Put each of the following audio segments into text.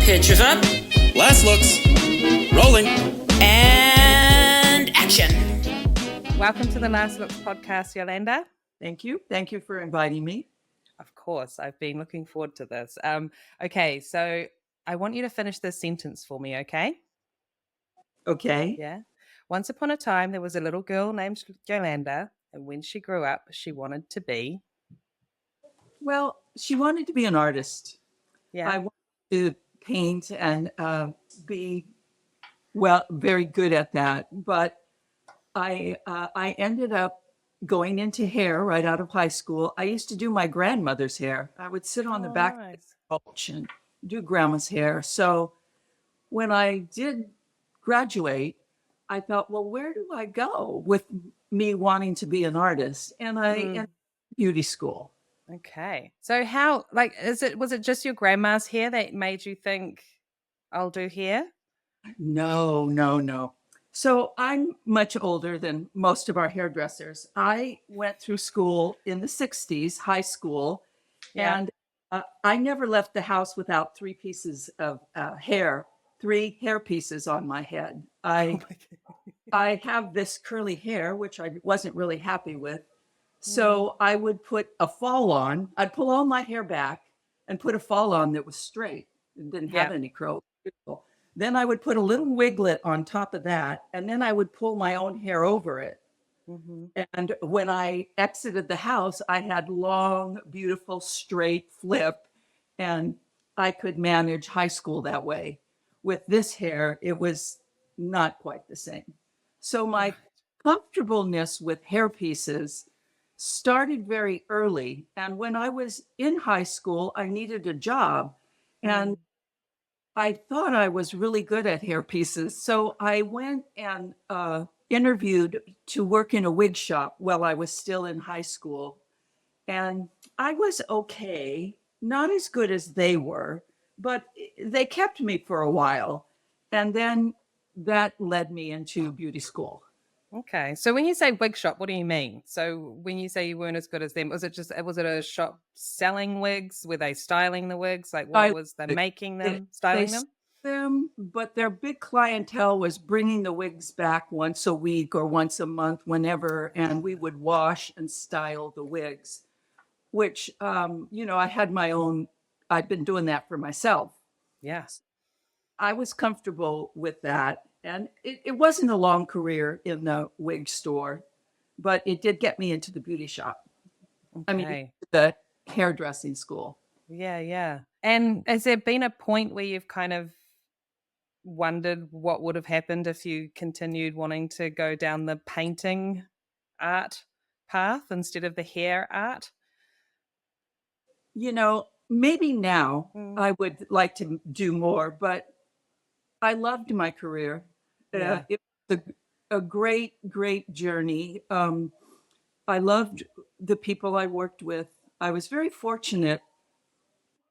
Pictures up. Last looks. Rolling. And action. Welcome to the Last Looks podcast, Yolanda. Thank you. Thank you for inviting me. Of course, I've been looking forward to this. Okay, so I want you to finish this sentence for me, okay? Okay. Yeah. Once upon a time, there was a little girl named Yolanda, and when she grew up, she wanted to be... Well, she wanted to be an artist. Yeah. I wanted to paint and be, well, very good at that. But I ended up going into hair right out of high school. I used to do my grandmother's hair. I would sit on the back of the couch and do grandma's hair. So when I did graduate, I thought, well, where do I go with me wanting to be an artist? And I ended beauty school. Okay. So how, like, was it just your grandma's hair that made you think, I'll do hair? No. So I'm much older than most of our hairdressers. I went through school in the 60s, high school, and I never left the house without three pieces of hair, three hair pieces on my head. I have this curly hair, which I wasn't really happy with. So I would put a fall on. I'd pull all my hair back and put a fall on that was straight and didn't have any curls. Then I would put a little wiglet on top of that, and then I would pull my own hair over it. And when I exited the house, I had long, beautiful, straight flip, and I could manage high school that way. With this hair, it was not quite the same. So my comfortableness with hair pieces started very early. And when I was in high school, I needed a job. And I thought I was really good at hair pieces. So I went and interviewed to work in a wig shop while I was still in high school. And I was okay, not as good as they were, but they kept me for a while. And then that led me into beauty school. Okay. So when you say wig shop, what do you mean? So when you say you weren't as good as them, was it a shop selling wigs? Were they styling the wigs? Like what was they making them, styling them? But their big clientele was bringing the wigs back once a week or once a month, whenever, and we would wash and style the wigs, which, I had my own, I'd been doing that for myself. Yes. I was comfortable with that. And it wasn't a long career in the wig store, but it did get me into the beauty shop. Okay. I mean, the hairdressing school. Yeah. And has there been a point where you've kind of wondered what would have happened if you continued wanting to go down the painting art path instead of the hair art? Maybe now I would like to do more, but I loved my career. It was a great journey. I loved the people I worked with. I was very fortunate.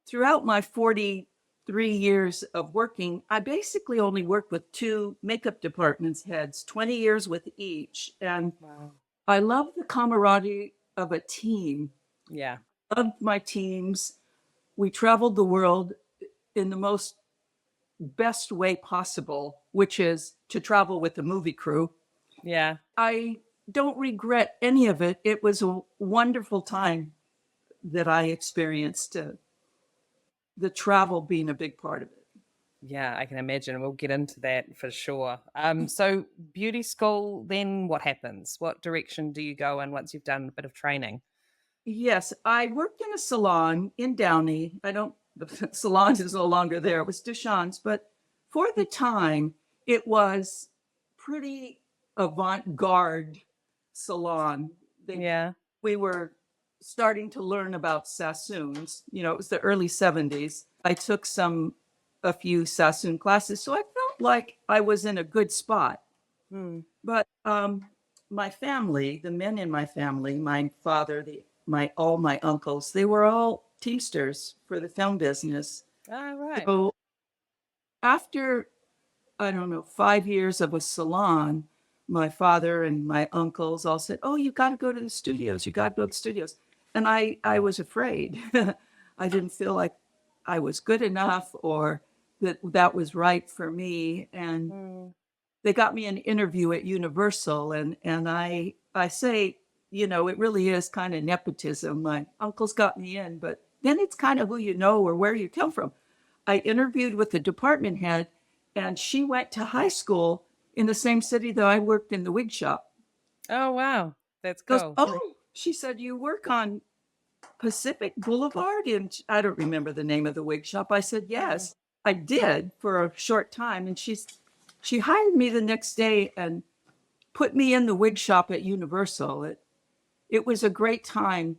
Throughout my 43 years of working, I basically only worked with two makeup departments heads, 20 years with each. And I love the camaraderie of a team. Yeah. I loved my teams. We traveled the world in the most best way possible, which is to travel with the movie crew. Yeah. I don't regret any of it. It was a wonderful time that I experienced, the travel being a big part of it. Yeah, I can imagine. We'll get into that for sure. So beauty school, then what happens? What direction do you go in once you've done a bit of training? Yes, I worked in a salon in Downey. The salon is no longer there. It was Duchamp's, but for the time, it was pretty avant-garde salon. We were starting to learn about Sassoons. It was the early 70s. I took a few Sassoon classes, so I felt like I was in a good spot. But my family, the men in my family, my father, all my uncles, they were all Teamsters for the film business. Oh, right. So after, 5 years of a salon, my father and my uncles all said, "Oh, you got to go to the studios. You got to go to the studios." And I was afraid. I didn't feel like I was good enough, or that was right for me. And Mm. they got me an interview at Universal, and I say, it really is kind of nepotism. My uncles got me in, but then it's kind of who you know or where you come from. I interviewed with the department head, and she went to high school in the same city that I worked in the wig shop. Oh, wow. That's Goes, cool. oh, she said, you work on Pacific Boulevard? And I don't remember the name of the wig shop. I said, yes, I did for a short time. And she hired me the next day and put me in the wig shop at Universal. It was a great time.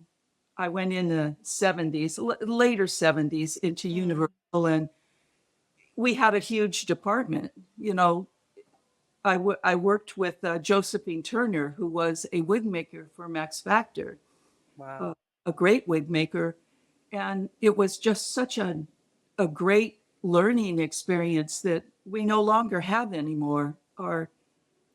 I went in the 70s, later 70s into Universal, and we had a huge department. I worked with Josephine Turner, who was a wig maker for Max Factor, Wow. a great wig maker. And it was just such a great learning experience that we no longer have anymore.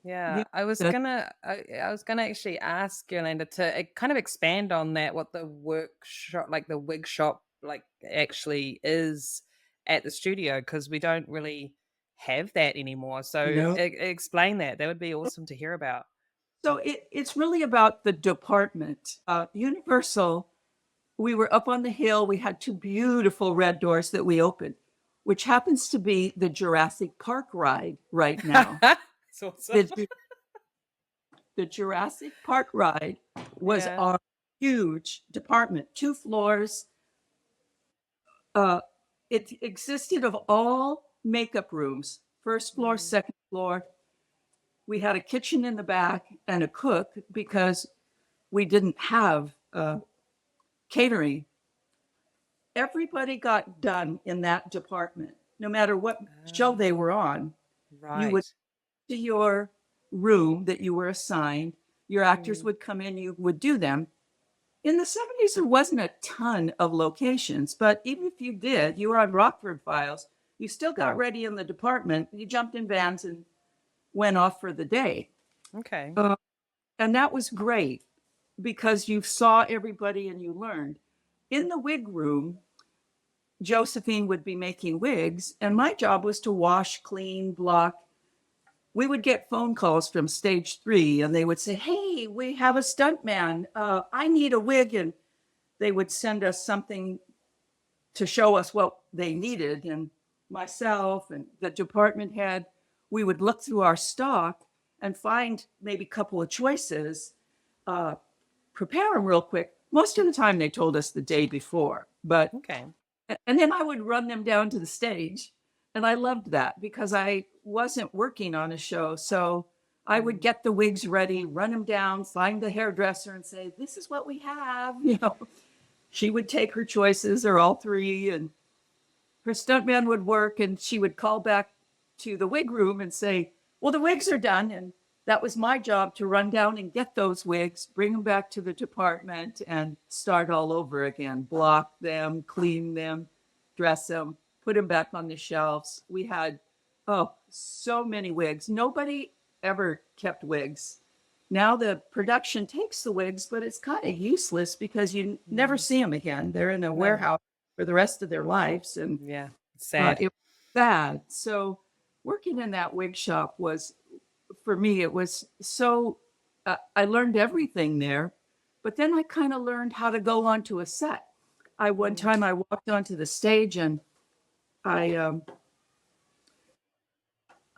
Yeah, I was That, gonna, I was gonna actually ask Yolanda to kind of expand on that, what the workshop, like the wig shop, like actually is at the studio, because we don't really have that anymore. So explain that. That would be awesome to hear about. So it's really about the department. Universal, we were up on the hill. We had two beautiful red doors that we opened, which happens to be the Jurassic Park ride right now. That's awesome. The Jurassic Park ride was Yeah. our huge department, 2 floors. It existed of all makeup rooms, first floor, second floor. We had a kitchen in the back and a cook because we didn't have catering. Everybody got done in that department, no matter what show they were on. You would Right. to your room that you were assigned. Your actors would come in, you would do them. In the 70s, there wasn't a ton of locations, but even if you did, you were on Rockford Files, you still got ready in the department. You jumped in vans and went off for the day. Okay. And that was great because you saw everybody and you learned. In the wig room, Josephine would be making wigs, and my job was to wash, clean, block. We would get phone calls from stage 3, and they would say, hey, we have a stuntman. I need a wig. And they would send us something to show us what they needed. And myself and the department head, we would look through our stock and find maybe a couple of choices, prepare them real quick. Most of the time they told us the day before, Okay. and then I would run them down to the stage. And I loved that because I wasn't working on a show. So I would get the wigs ready, run them down, find the hairdresser and say, this is what we have. She would take her choices or all 3, and her stuntman would work, and she would call back to the wig room and say, well, the wigs are done. And that was my job to run down and get those wigs, bring them back to the department and start all over again, block them, clean them, dress them, put them back on the shelves. We had, so many wigs. Nobody ever kept wigs. Now the production takes the wigs, but it's kind of useless because you never see them again. They're in a warehouse for the rest of their lives. And Yeah. Sad. it was sad. So working in that wig shop was, for me, it was so, I learned everything there, but then I kind of learned how to go onto a set. One time I walked onto the stage, and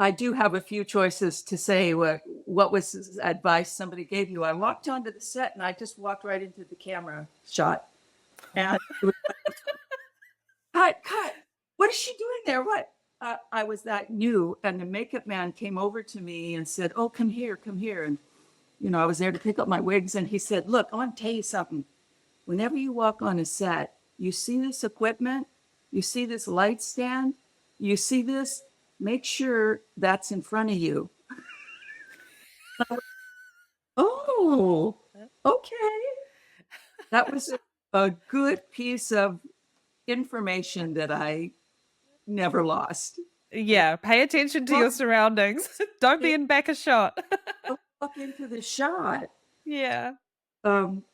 I do have a few choices to say what was advice somebody gave you. I walked onto the set and I just walked right into the camera shot. And it was like, cut. What is she doing there? What? I was that new, and the makeup man came over to me and said, oh, come here, come here. And, I was there to pick up my wigs. And he said, look, I want to tell you something. Whenever you walk on a set, you see this equipment, you see this light stand, you see this, make sure that's in front of you. Oh, okay. That was a good piece of information that I never lost. Yeah. Pay attention to your surroundings. Don't be in back a shot. Walk into the shot. Yeah.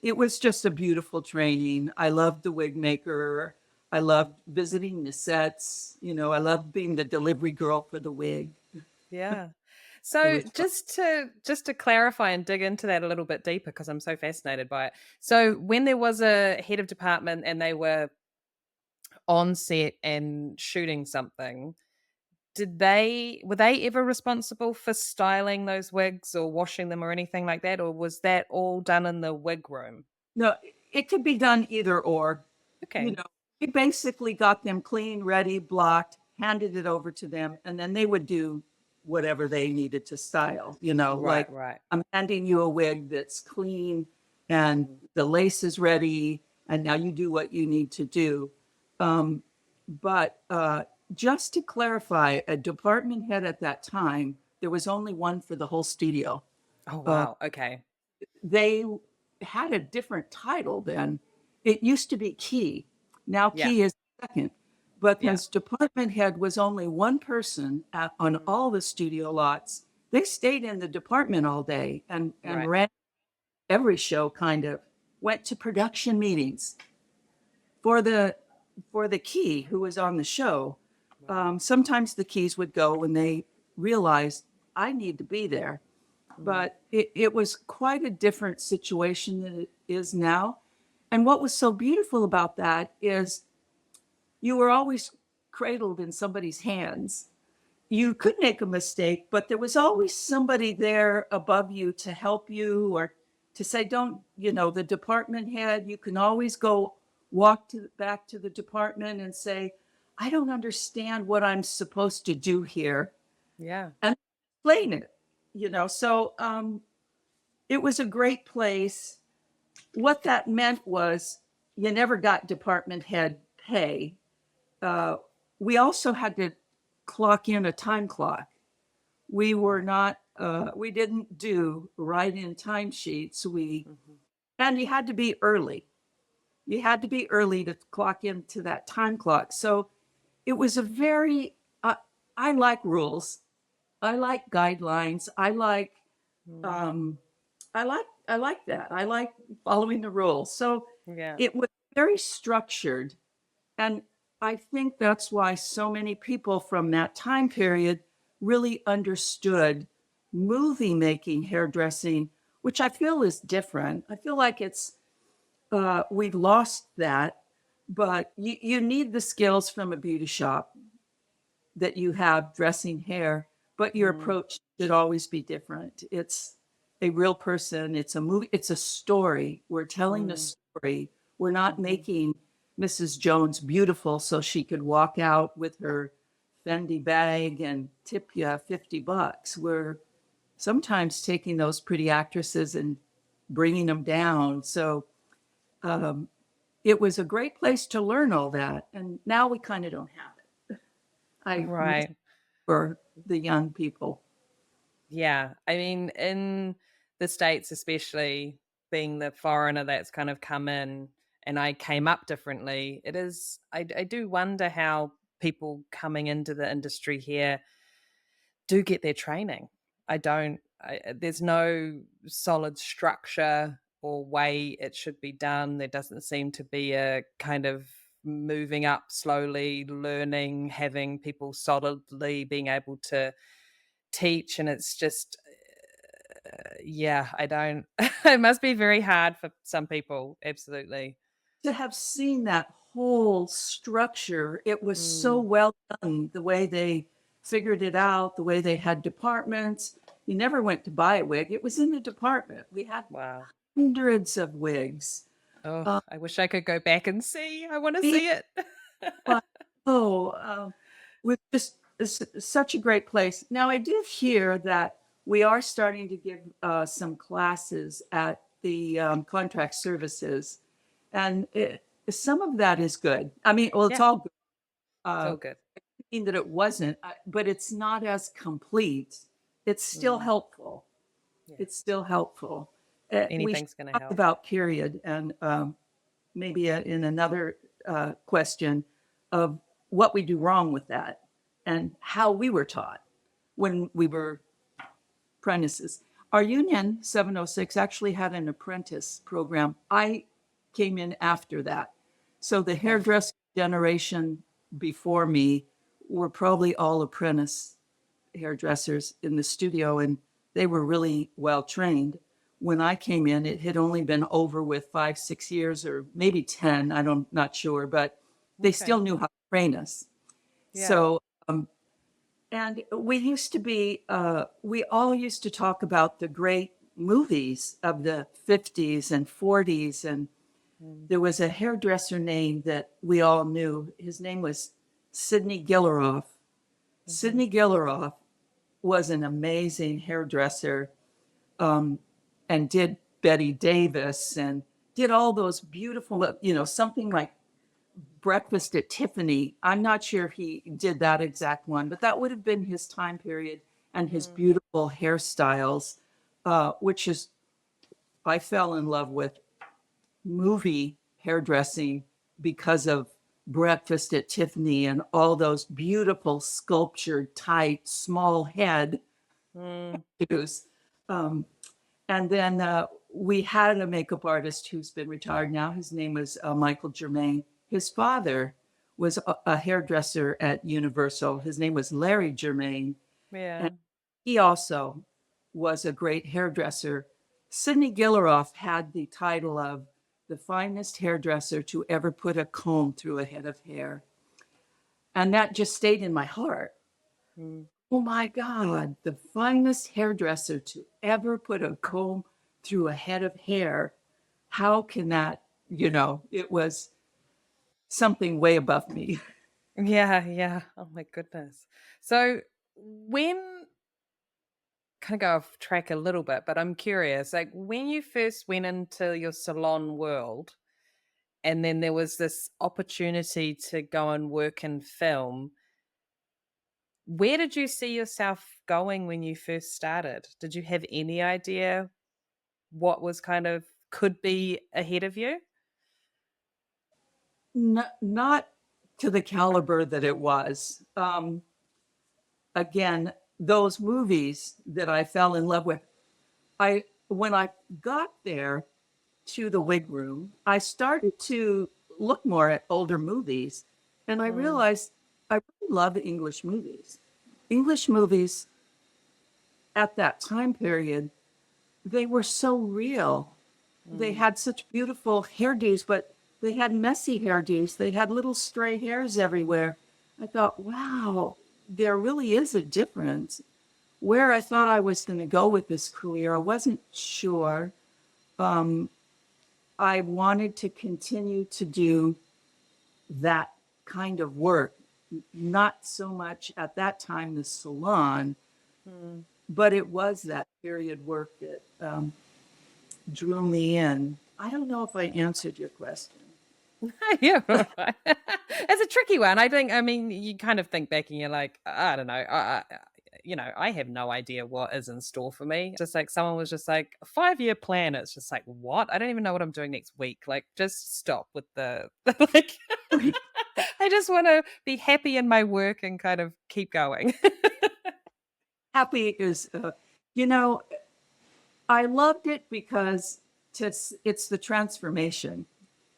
It was just a beautiful training. I loved the wig maker. I loved visiting the sets. I loved being the delivery girl for the wig. Yeah. It So was fun. just to clarify and dig into that a little bit deeper because I'm so fascinated by it. So when there was a head of department and they were on set and shooting something, were they ever responsible for styling those wigs or washing them or anything like that, or was that all done in the wig room? No, it could be done either or. You Okay. know, we basically got them clean, ready, blocked, handed it over to them, and then they would do whatever they needed to style. Right, Like right. I'm handing you a wig that's clean and the lace is ready, and now you do what you need to do. Um, but just to clarify, a department head at that time, there was only one for the whole studio. Oh Uh, wow. Okay. they had a different title then. It used to be Key. Now Yeah. Key is second. But Yeah. since department head was only one person on all the studio lots, they stayed in the department all day and Right. ran every show kind of, went to production meetings for the key who was on the show. Sometimes the keys would go when they realized I need to be there. But it was quite a different situation than it is now. And what was so beautiful about that is you were always cradled in somebody's hands. You could make a mistake, but there was always somebody there above you to help you or to say, don't, the department head, you can always go back to the department and say, I don't understand what I'm supposed to do here, Yeah. and explain it, So it was a great place. What that meant was you never got department head pay. Uh, we also had to clock in a time clock. We didn't do write in timesheets. And you had to be early. You had to be early to clock into that time clock. So it was I like rules. I like guidelines. Um, I like that. I like following the rules. So Yeah. it was very structured. And I think that's why so many people from that time period really understood movie making hairdressing, which I feel is different. I feel like we've lost that, but you need the skills from a beauty shop that you have dressing hair, but your Mm. approach should always be different. It's a real person, it's a movie, it's a story. We're telling a story. We're not making Mrs. Jones beautiful so she could walk out with her Fendi bag and tip you $50. We're sometimes taking those pretty actresses and bringing them down. So um, it was a great place to learn all that. And now we kind of don't have it. I miss Right. for the young people. Yeah. I mean, in the States, especially being the foreigner that's kind of come in and I came up differently, I do wonder how people coming into the industry here do get their training. There's no solid structure or way it should be done. There doesn't seem to be a kind of moving up slowly, learning, having people solidly being able to teach. And it's just, yeah, I don't, it must be very hard for some people. Absolutely. To have seen that whole structure, it was so Mm, well done, the way they figured it out, the way they had departments. You never went to buy a wig, it was in the department. We had wow. hundreds of wigs. Oh, Uh, I wish I could go back and see. I want to me- see it. but, oh, with just such a great place. Now, I did hear that we are starting to give some classes at the contract services, and some of that is good. I mean, well, it's Yeah, all good. it's Uh, all good. mean that it wasn't, but it's not as complete. It's still Mm, helpful. yeah. It's still helpful. We should Anything's going to talk help. about period and maybe in another question of what we do wrong with that and how we were taught when we were apprentices. Our union 706 actually had an apprentice program. I came in after that. So the Okay. hairdressers generation before me were probably all apprentice hairdressers in the studio, and they were really well trained. When I came in, it had only been over with 5, 6 years, or maybe 10. Not sure, but they still Okay. knew how to train us. Yeah. So, and we all used to talk about the great movies of the 50s and 40s. And Mm. there was a hairdresser name that we all knew. His name was Sidney Gilleroff. Mhm. Sidney Gilleroff was an amazing hairdresser, um, and did Betty Davis and did all those beautiful, something like Breakfast at Tiffany. I'm not sure he did that exact one, but that would have been his time period and his Mm. beautiful hairstyles, which is, I fell in love with movie hairdressing because of Breakfast at Tiffany and all those beautiful sculptured, tight, small head Mm. shoes. Um, and then we had a makeup artist who's been retired now. His name was Michael Germain. His father was a hairdresser at Universal. His name was Larry Germain. Yeah. And he also was a great hairdresser. Sidney Gilleroff had the title of the finest hairdresser to ever put a comb through a head of hair. And that just stayed in my heart. Mm. Oh my God, the finest hairdresser to ever put a comb through a head of hair. How can that, it was something way above me. Yeah, yeah. Oh my goodness. So when kind of go off track a little bit, but I'm curious, like when you first went into your salon world and then there was this opportunity to go and work in film, where did you see yourself going when you first started? Did you have any idea what was kind of could be ahead of you? Not to the caliber that it was. Again, those movies that I fell in love with, when I got there to the wig room, I started to look more at older movies, and I Mm. realized I really love English movies. English movies at that time period, they were so real. They Mm. had such beautiful hairdos, but they had messy hairdos. They had little stray hairs everywhere. I thought, wow, there really is a difference. Where I thought I was going to go with this career, I wasn't sure. Um, I wanted to continue to do that kind of work, not so much at that time the salon, Mm. but it was that period work that drew me in. I don't know if I answered your question. Yeah, right. It's a tricky one. I mean, you kind of think back and you're like, I don't know. I have no idea what is in store for me. Just like someone was just like, a 5-year plan. It's just like, what? I don't even know what I'm doing next week. Like, just stop with the, like, I just want to be happy in my work and kind of keep going. Happy is, you know, I loved it because it's the transformation.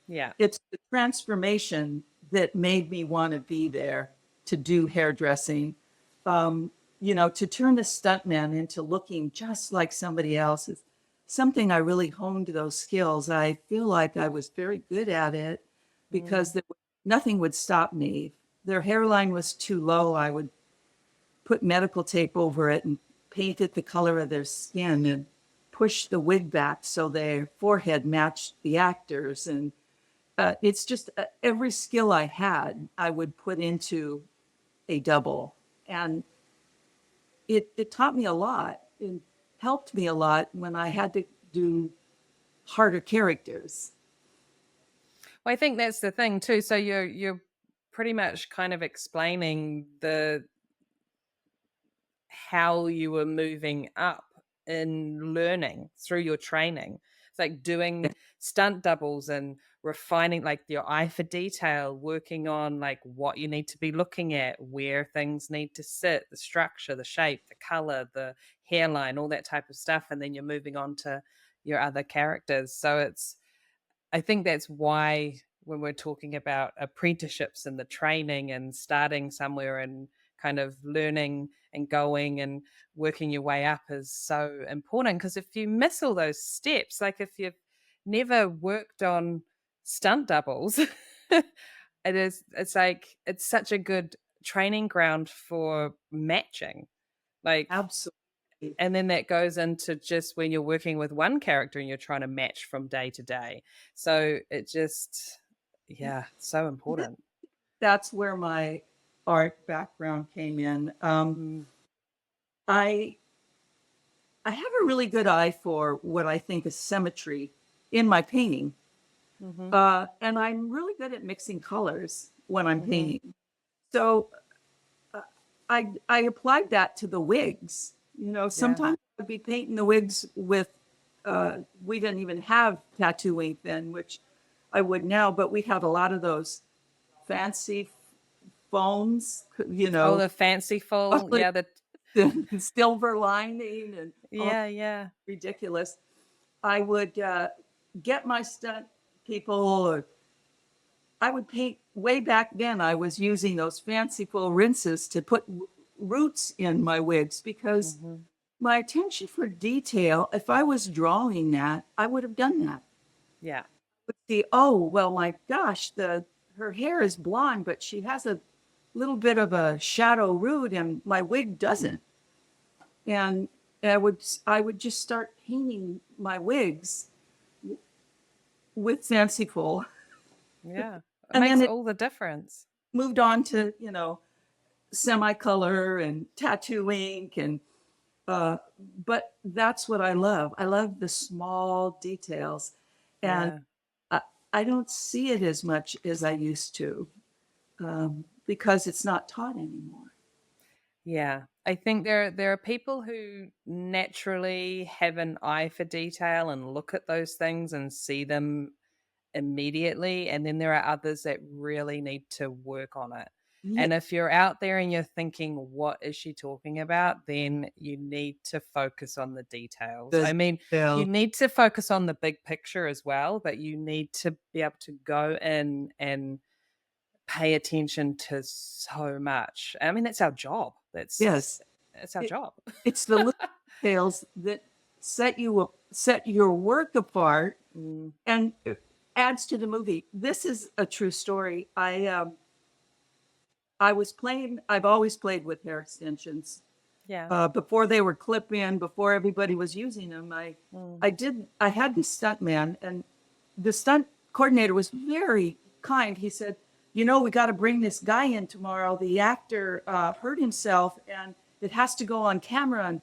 Yeah. It's the transformation that made me want to be there to do hairdressing. To turn a stuntman into looking just like somebody else is something I really honed those skills. I feel like I was very good at it because Mm. nothing would stop me. If their hairline was too low, I would put medical tape over it and paint it the color of their skin and push the wig back so their forehead matched the actors. And it's just every skill I had, I would put into a double. And it taught me a lot. It helped me a lot when I had to do harder characters. Well, I think that's the thing too. So you're pretty much kind of explaining the how you were moving up in learning through your training. It's like doing stunt doubles and refining like your eye for detail, working on like what you need to be looking at, where things need to sit, the structure, the shape, the color, the hairline, all that type of stuff. And then you're moving on to your other characters. So I think that's why when we're talking about apprenticeships and the training and starting somewhere and kind of learning and going and working your way up is so important, because if you miss all those steps, like if you've never worked on stunt doubles, it's like it's such a good training ground for matching. Like, Absolutely. and then that goes into just when you're working with one character and you're trying to match from day to day. So it just, yeah, so important. That's where my art background came in. Mm, I I have a really good eye for what I think is symmetry in my painting. mm-hmm, And I'm really good at mixing colors when I'm mm-hmm. painting. So uh, I applied that to the wigs. You know, Yeah. sometimes I'd be painting the wigs with, we didn't even have tattoo ink then, which I would now, but we had a lot of those fancy foams, you Oh, know, the fanciful. Yeah. the silver lining and all Yeah. ridiculous. I would get my stunt people, or I would paint way back then. I was using those fanciful rinses to put roots in my wigs because Mm-hmm. my attention for detail, if I was drawing that, I would have done that. Yeah. But see, oh, well, my gosh, her hair is blonde, but she has a little bit of a shadow root and my wig doesn't. And I would just start painting my wigs with fanciful. Yeah. It And makes then it all the difference. moved on to, semi-color and tattoo ink and but that's what I love. I love the small details. And Yeah. I, I don't see it as much as I used to because it's not taught anymore. Yeah. I think there are people who naturally have an eye for detail and look at those things and see them immediately, and then there are others that really need to work on it. Yeah, And if you're out there and you're thinking, what is she talking about, then you need to focus on the details. the I mean, you detail. need to focus on the big picture as well, but you need to be able to go in and pay attention to so much. I mean, that's our job. Yes, That's our it, job. it's the little details that set your work apart Mm, and adds to the movie. This is a true story. I was playing. I've always played with hair extensions. yeah. Before they were clip in, before everybody was using them, Mm, I had this stunt man, and the stunt coordinator was very kind. He said, we got to bring this guy in tomorrow. The actor hurt himself and it has to go on camera. And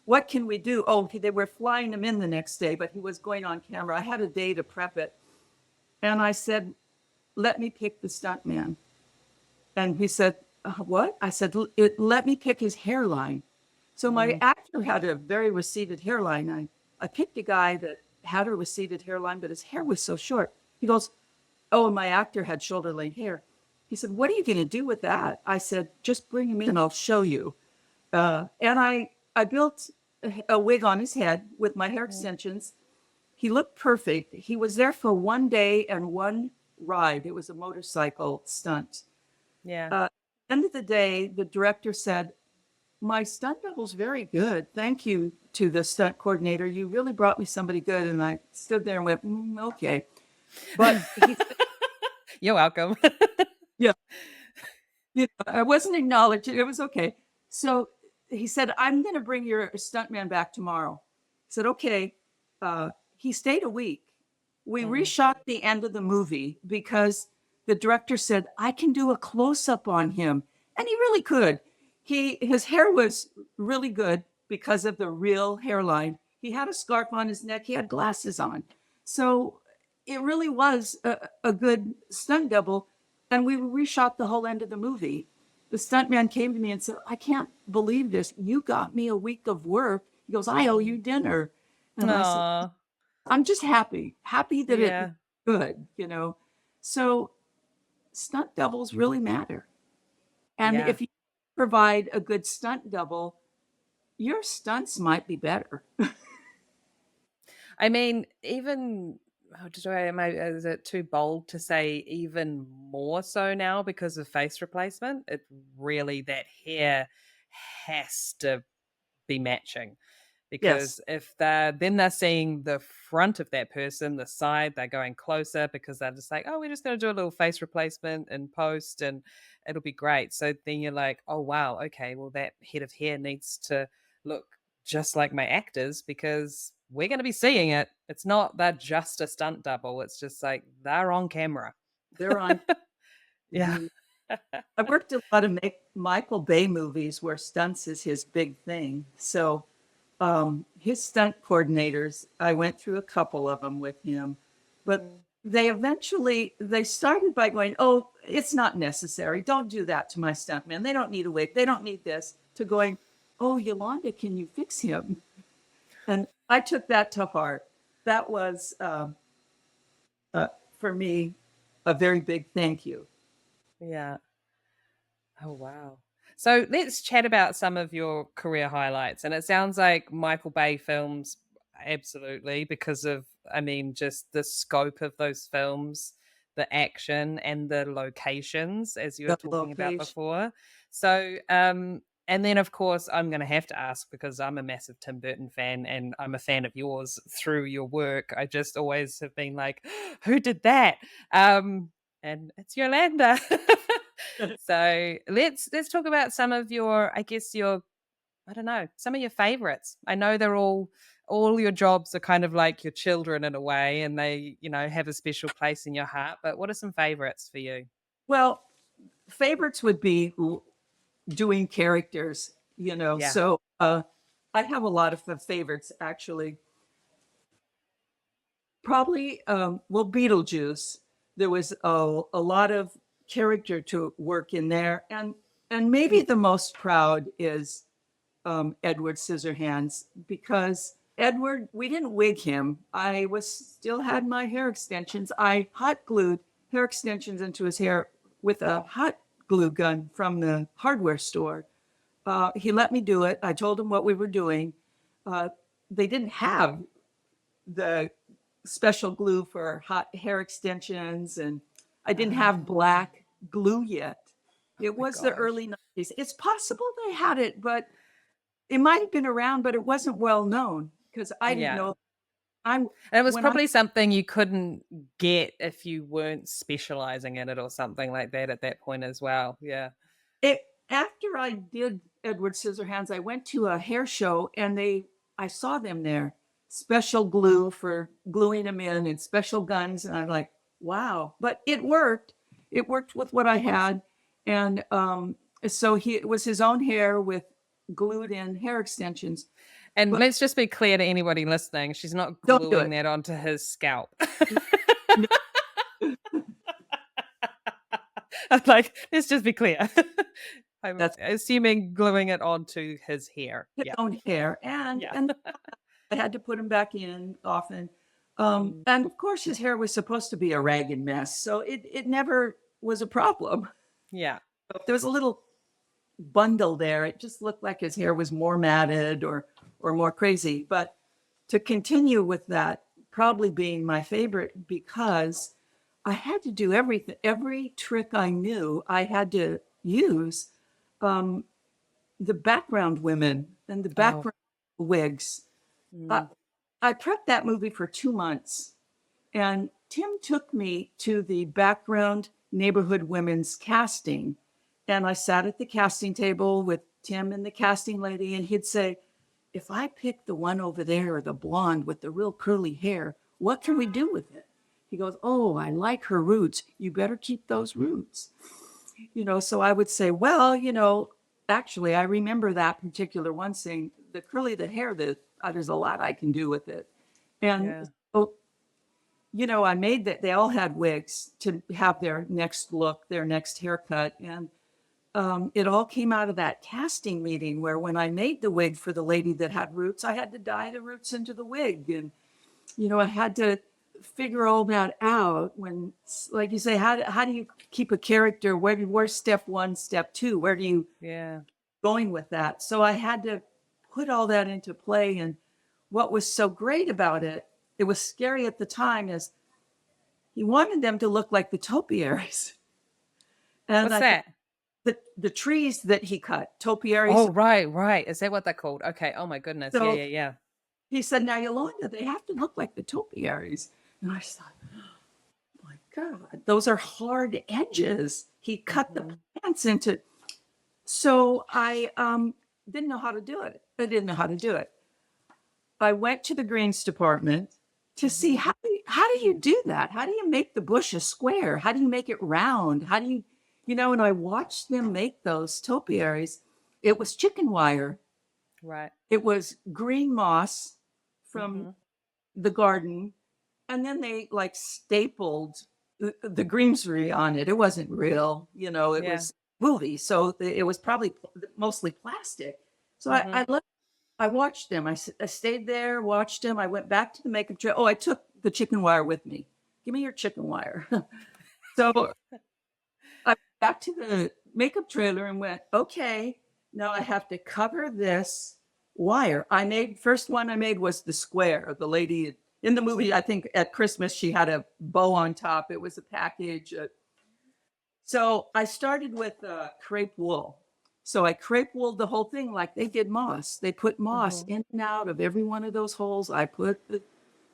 what can we do? Oh, they were flying him in the next day, but he was going on camera. I had a day to prep it. And I said, let me pick the stunt man. And he said, what? I said, let me pick his hairline. So my mm, actor had a very receded hairline. I picked a guy that had a receded hairline, but his hair was so short. He goes, oh, and my actor had shoulder length hair. He said, what are you going to do with that? I said, just bring him in. I'll show you. And I built a wig on his head with my hair mm. extensions. He looked perfect. He was there for one day and one ride. It was a motorcycle stunt. Yeah. End of the day, the director said, my stunt double's very good. Thank you to the stunt coordinator. You really brought me somebody good. And I stood there and went, okay. But he said, You're welcome. yeah, I wasn't acknowledged. It was okay. So he said, I'm going to bring your stuntman back tomorrow. I said, okay. He stayed a week. We Mm, reshot the end of the movie because the director said, I can do a close up on him. And he really could. His hair was really good because of the real hairline. He had a scarf on his neck. He had glasses on. So it really was a good stunt double. And we reshot the whole end of the movie. The stuntman came to me and said, I can't believe this. You got me a week of work. He goes, I owe you dinner. And I said, aw, I'm just happy that it was yeah, good. So stunt doubles really matter. And yeah. if you provide a good stunt double, your stunts might be better. I mean, even is it too bold to say even more so now because of face replacement? It really, that hair has to be matching. Yes, Because if they're seeing the front of that person, the side, they're going closer because they're just like, oh, we're just going to do a little face replacement in post and it'll be great. So then you're like, oh wow, okay, well that head of hair needs to look just like my actors because we're going to be seeing it. It's not that just a stunt double. It's just like they're on camera. they're on. Yeah. Mhm. I've worked a lot of Michael Bay movies where stunts is his big thing. So his stunt coordinators, I went through a couple of them with him, but Mm. they started by going, oh, it's not necessary. Don't do that to my stuntman. They don't need a wig. They don't need this. To going, oh, Yolanda, can you fix him? And I took that to heart. That was, for me, a very big thank you. Yeah. Oh, wow. So let's chat about some of your career highlights. And it sounds like Michael Bay films, absolutely, because of, I mean, just the scope of those films, the action and the locations, as you were The talking about location. before. So, and then of course, I'm going to have to ask because I'm a massive Tim Burton fan and I'm a fan of yours through your work. I just always have been like, who did that? And it's Yolanda. So let's talk about some of your, I guess your, I don't know, some of your favorites. I know they're all your jobs are kind of like your children in a way, and they, have a special place in your heart. But what are some favorites for you? Well, favorites would be doing characters, Yeah. So I have a lot of favorites actually. Probably, well, Beetlejuice. There was a lot of character to work in there, and maybe the most proud is Edward Scissorhands because Edward, we didn't wig him. I was still had my hair extensions. I hot glued hair extensions into his hair with a hot glue gun from the hardware store. He let me do it. I told him what we were doing. Uh, they didn't have the special glue for hot hair extensions, and I didn't have Oh, black glue yet. oh It my was the gosh. early 90s. It's possible they had it, but it might have been around, but it wasn't well known because I didn't Yeah. know. I'm And it was when I probably something you couldn't get if you weren't specializing in it or something like that at that point as well. Yeah. it after I did Edward Scissorhands, I went to a hair show and I saw them there. Special glue for gluing them in and special guns. And I'm like, wow. But it worked. It worked with what I had. And so it was his own hair with glued in hair extensions. And But let's just be clear to anybody listening, she's not don't do gluing it. that onto his scalp. No, I'm like, let's just be clear. I'm that's assuming gluing it onto his hair. his Yeah. own hair. And Yeah. and I had to put him back in often. Mm. And of course, his hair was supposed to be a ragged mess, so it never was a problem. Yeah. If there was a little bundle there, it just looked like his hair was more matted or more crazy. But to continue with that, probably being my favorite because I had to do everything, every trick I knew, I had to use um, the background women and the Oh. background wigs. I, Mm. I prepped that movie for 2 months, and Tim took me to the background neighborhood women's casting. And I sat at the casting table with Tim and the casting lady, and he'd say, if I pick the one over there, the blonde with the real curly hair, what can we do with it? He goes, oh, I like her roots. You better keep those roots. So I would say, well, actually, I remember that particular one saying, the curly the hair, there's a lot I can do with it. And Yeah. so, I made that they all had wigs to have their next look, their next haircut. And it all came out of that casting meeting where when I made the wig for the lady that had roots, I had to dye the roots into the wig. And, I had to figure all that out when, like you say, how do you keep a character? Where's step one, step two? Where do you Yeah. going with that? So I had to put all that into play. And what was so great about it, it was scary at the time, is He wanted them to look like the topiaries. And What's that? the trees that he cut, topiaries. Oh, right. Is that what they're called? Okay. Oh my goodness. So Yeah. he said, now, Yolanda, they have to look like the topiaries. And I thought, oh my God, those are hard edges. He cut the plants into. So I didn't know how to do it. I went to the greens department to see how do you do that? How do you make the bush a square? How do you make it round? How do you, and I watched them make those topiaries. It was chicken wire. Right. It was green moss from the garden. And then they like stapled the greenery on it. It wasn't real, it was movie. So it was probably mostly plastic. So I watched them. I stayed there, watched them. I went back to the makeup trailer. Oh, I took the chicken wire with me. Give me your chicken wire. So I went back to the makeup trailer and went, okay, now I have to cover this wire. First one I made was the square. The lady in the movie, I think at Christmas, she had a bow on top. It was a package. So I started with crepe wool. So I crepe wooled the whole thing like they did moss. They put moss in and out of every one of those holes. I put the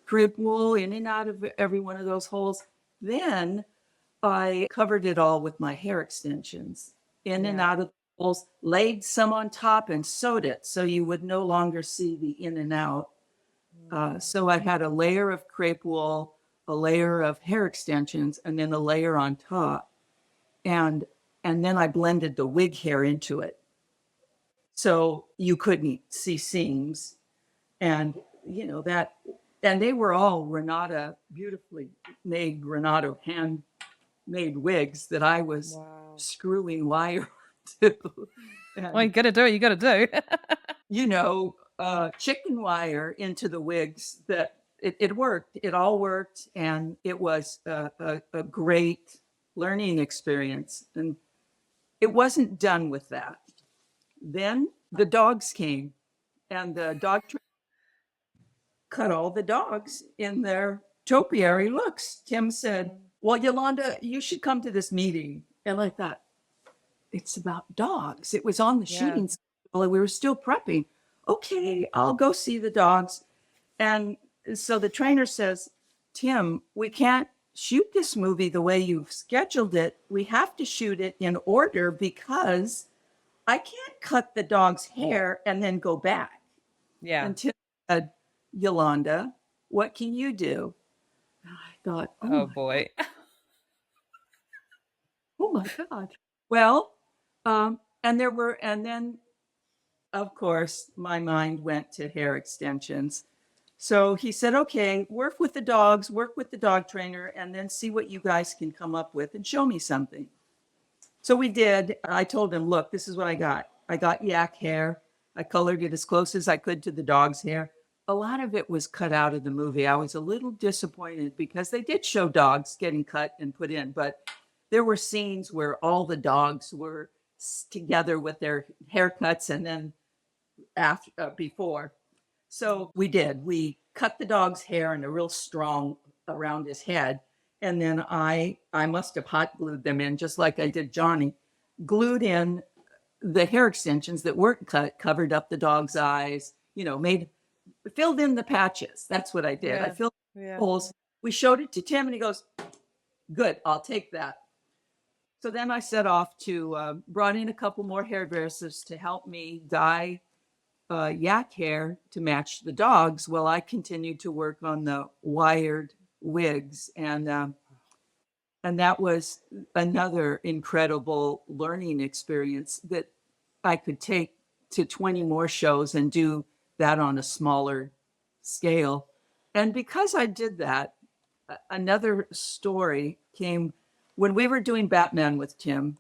crepe wool in and out of every one of those holes. Then I covered it all with my hair extensions in and out of the holes, laid some on top and sewed it so you would no longer see the in and out. So I had a layer of crepe wool, a layer of hair extensions, and then a layer on top. And then I blended the wig hair into it. So you couldn't see seams. And, and they were all beautifully made Renata handmade wigs that I was screwing wire to. And, well, you got to do what you got to do. Chicken wire into the wigs that it worked. It all worked. And it was a great learning experience. And it wasn't done with that. Then the dogs came and the dog trainer cut all the dogs in their topiary looks. Tim said, well, Yolanda, you should come to this meeting. And I thought, it's about dogs. It was on the shooting schedule and we were still prepping. Okay, I'll go see the dogs. And so the trainer says, Tim, we can't shoot this movie the way you've scheduled it. We have to shoot it in order because I can't cut the dog's hair and then go back. Yeah. And Tim said, Yolanda, what can you do? And I thought, oh boy. Oh my God. Well, and then of course, my mind went to hair extensions. So he said, okay, work with the dogs, work with the dog trainer, and then see what you guys can come up with and show me something. So we did. I told him, look, this is what I got. I got yak hair. I colored it as close as I could to the dog's hair. A lot of it was cut out of the movie. I was a little disappointed because they did show dogs getting cut and put in, but there were scenes where all the dogs were together with their haircuts and then before. So we did. We cut the dog's hair in a real strong around his head. And then I must have hot glued them in just like I did Johnny, glued in the hair extensions that weren't cut, covered up the dog's eyes, filled in the patches. That's what I did. Yeah. I filled the holes. We showed it to Tim and he goes, good, I'll take that. So then I set off to, brought in a couple more hairdressers to help me dye yak hair to match the dogs while I continued to work on the wired wigs. And that was another incredible learning experience that I could take to 20 more shows and do that on a smaller scale. And because I did that, another story came when we were doing Batman with Tim.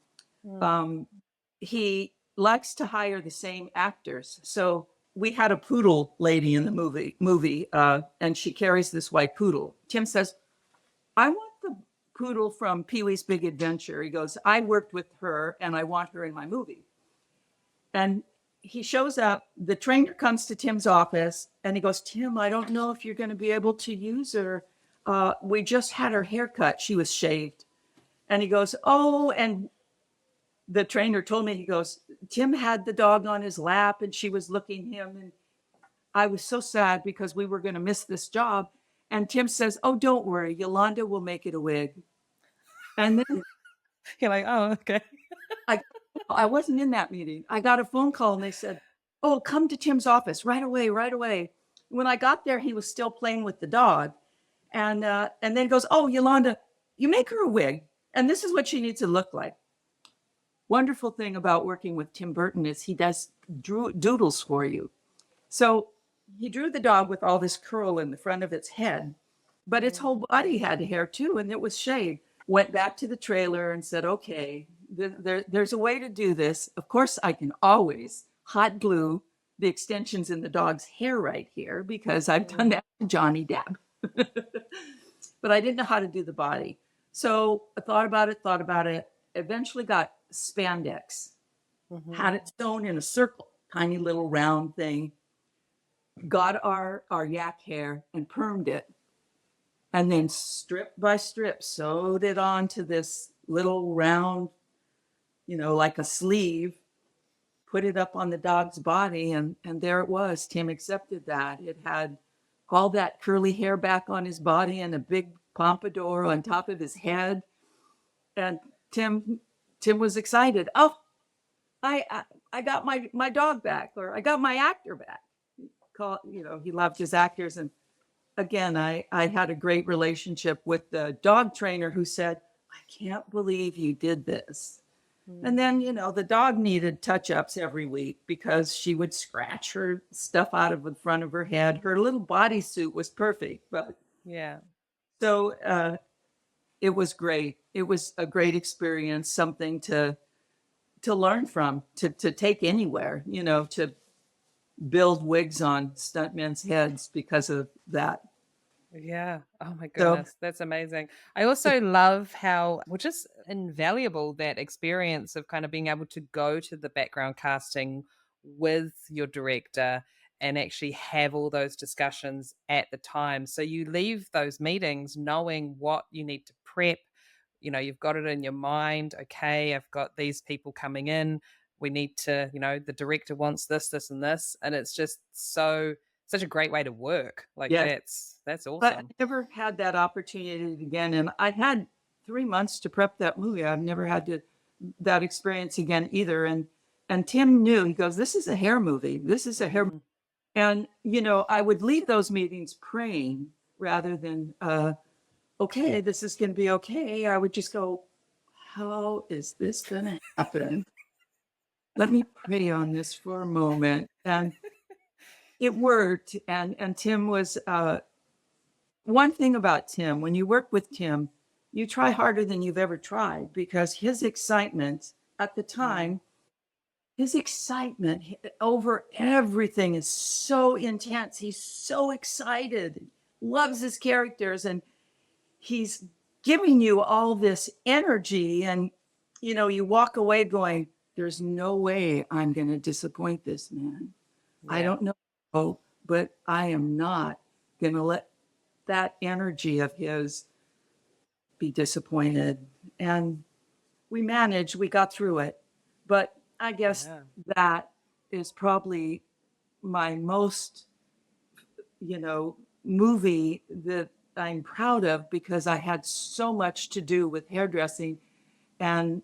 He likes to hire the same actors. So we had a poodle lady in the movie, and she carries this white poodle. Tim says, I want the poodle from Pee-wee's Big Adventure. He goes, I worked with her and I want her in my movie. And he shows up, the trainer comes to Tim's office and he goes, Tim, I don't know if you're going to be able to use her. We just had her hair cut. She was shaved. And he goes, oh, and the trainer told me, he goes, Tim had the dog on his lap and she was looking him. And I was so sad because we were going to miss this job. And Tim says, oh, don't worry. Yolanda will make it a wig. And then You're like, oh, okay. I wasn't in that meeting. I got a phone call and they said, oh, come to Tim's office right away, right away. When I got there, he was still playing with the dog. And then he goes, oh, Yolanda, you make her a wig. And this is what she needs to look like. Wonderful thing about working with Tim Burton is he does doodles for you. So he drew the dog with all this curl in the front of its head, but its whole body had hair too, and it was shaved. Went back to the trailer and said, okay, there's a way to do this. Of course, I can always hot glue the extensions in the dog's hair right here because I've done that to Johnny Depp. But I didn't know how to do the body. So I thought about it, eventually got spandex, had it sewn in a circle, tiny little round thing, got our yak hair and permed it, and then strip by strip sewed it onto this little round, like a sleeve, put it up on the dog's body, and there it was. Tim accepted that. It had all that curly hair back on his body and a big pompadour on top of his head. And Tim was excited. Oh, I got my dog back, or I got my actor back. He loved his actors. And again, I had a great relationship with the dog trainer who said, I can't believe you did this. And then, the dog needed touch-ups every week because she would scratch her stuff out of the front of her head. Her little bodysuit was perfect, but Yeah. so it was great. It was a great experience, something to learn from, to take anywhere, to build wigs on stuntmen's heads because of that. Yeah. Oh my So goodness. That's amazing. I also love how, which is invaluable, that experience of kind of being able to go to the background casting with your director and actually have all those discussions at the time. So you leave those meetings knowing what you need to prep. You've got it in your mind. Okay, I've got these people coming in. We need to, the director wants this, this, and this. And it's just such a great way to work. Like yes, that's but I awesome. never had that opportunity again. And I had 3 months to prep that movie. I've never had that experience again either. And Tim knew, he goes, this is a hair movie. This is a hair. Mhm. And, I would leave those meetings praying rather than, okay, this is going to be okay. I would just go, how is this going to happen? Let me pray on this for a moment. And it worked. And Tim was, one thing about Tim, when you work with Tim, you try harder than you've ever tried because his excitement at the time, his excitement over everything is so intense. He's so excited, loves his characters, and he's giving you all this energy. And, you walk away going, there's no way I'm going to disappoint this man. I Yeah. don't know, but I am not going to let that energy of his be disappointed. And we managed, we got through it. But I guess Yeah. that is probably my most, movie that I'm proud of because I had so much to do with hairdressing. And,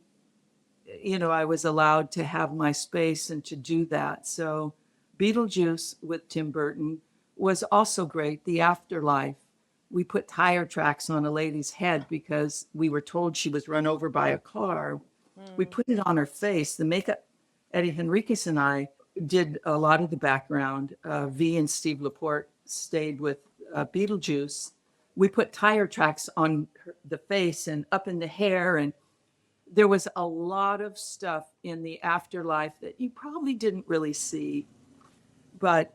I was allowed to have my space and to do that. So Beetlejuice with Tim Burton was also great. The Afterlife. We put tire tracks on a lady's head because we were told she was run over by a car. We put it on her face. The makeup, Eddie Henriquez and I did a lot of the background. V and Steve Laporte stayed with Beetlejuice. We put tire tracks on the face and up in the hair. And there was a lot of stuff in the Afterlife that you probably didn't really see. But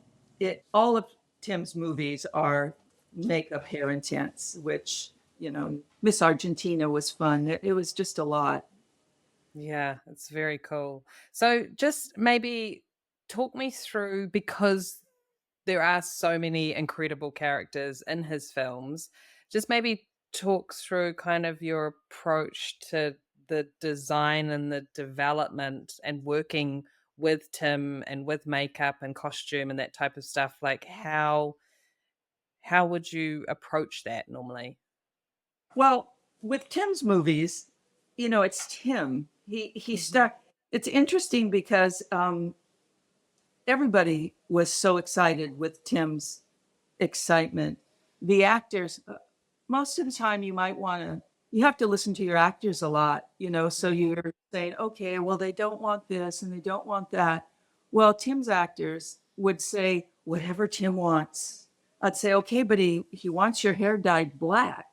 all of Tim's movies are makeup hair intense, which, Miss Argentina was fun. It was just a lot. Yeah, it's very cool. So just maybe talk me through, because there are so many incredible characters in his films. just maybe talk through kind of your approach to the design and the development and working with Tim and with makeup and costume and that type of stuff. Like how would you approach that normally? Well, with Tim's movies, it's Tim. He Mhm. stuck. It's interesting because everybody was so excited with Tim's excitement. The actors, most of the time, you have to listen to your actors a lot, so you're saying, okay, well, they don't want this and they don't want that. Well, Tim's actors would say, whatever Tim wants. I'd say, okay, but he wants your hair dyed black.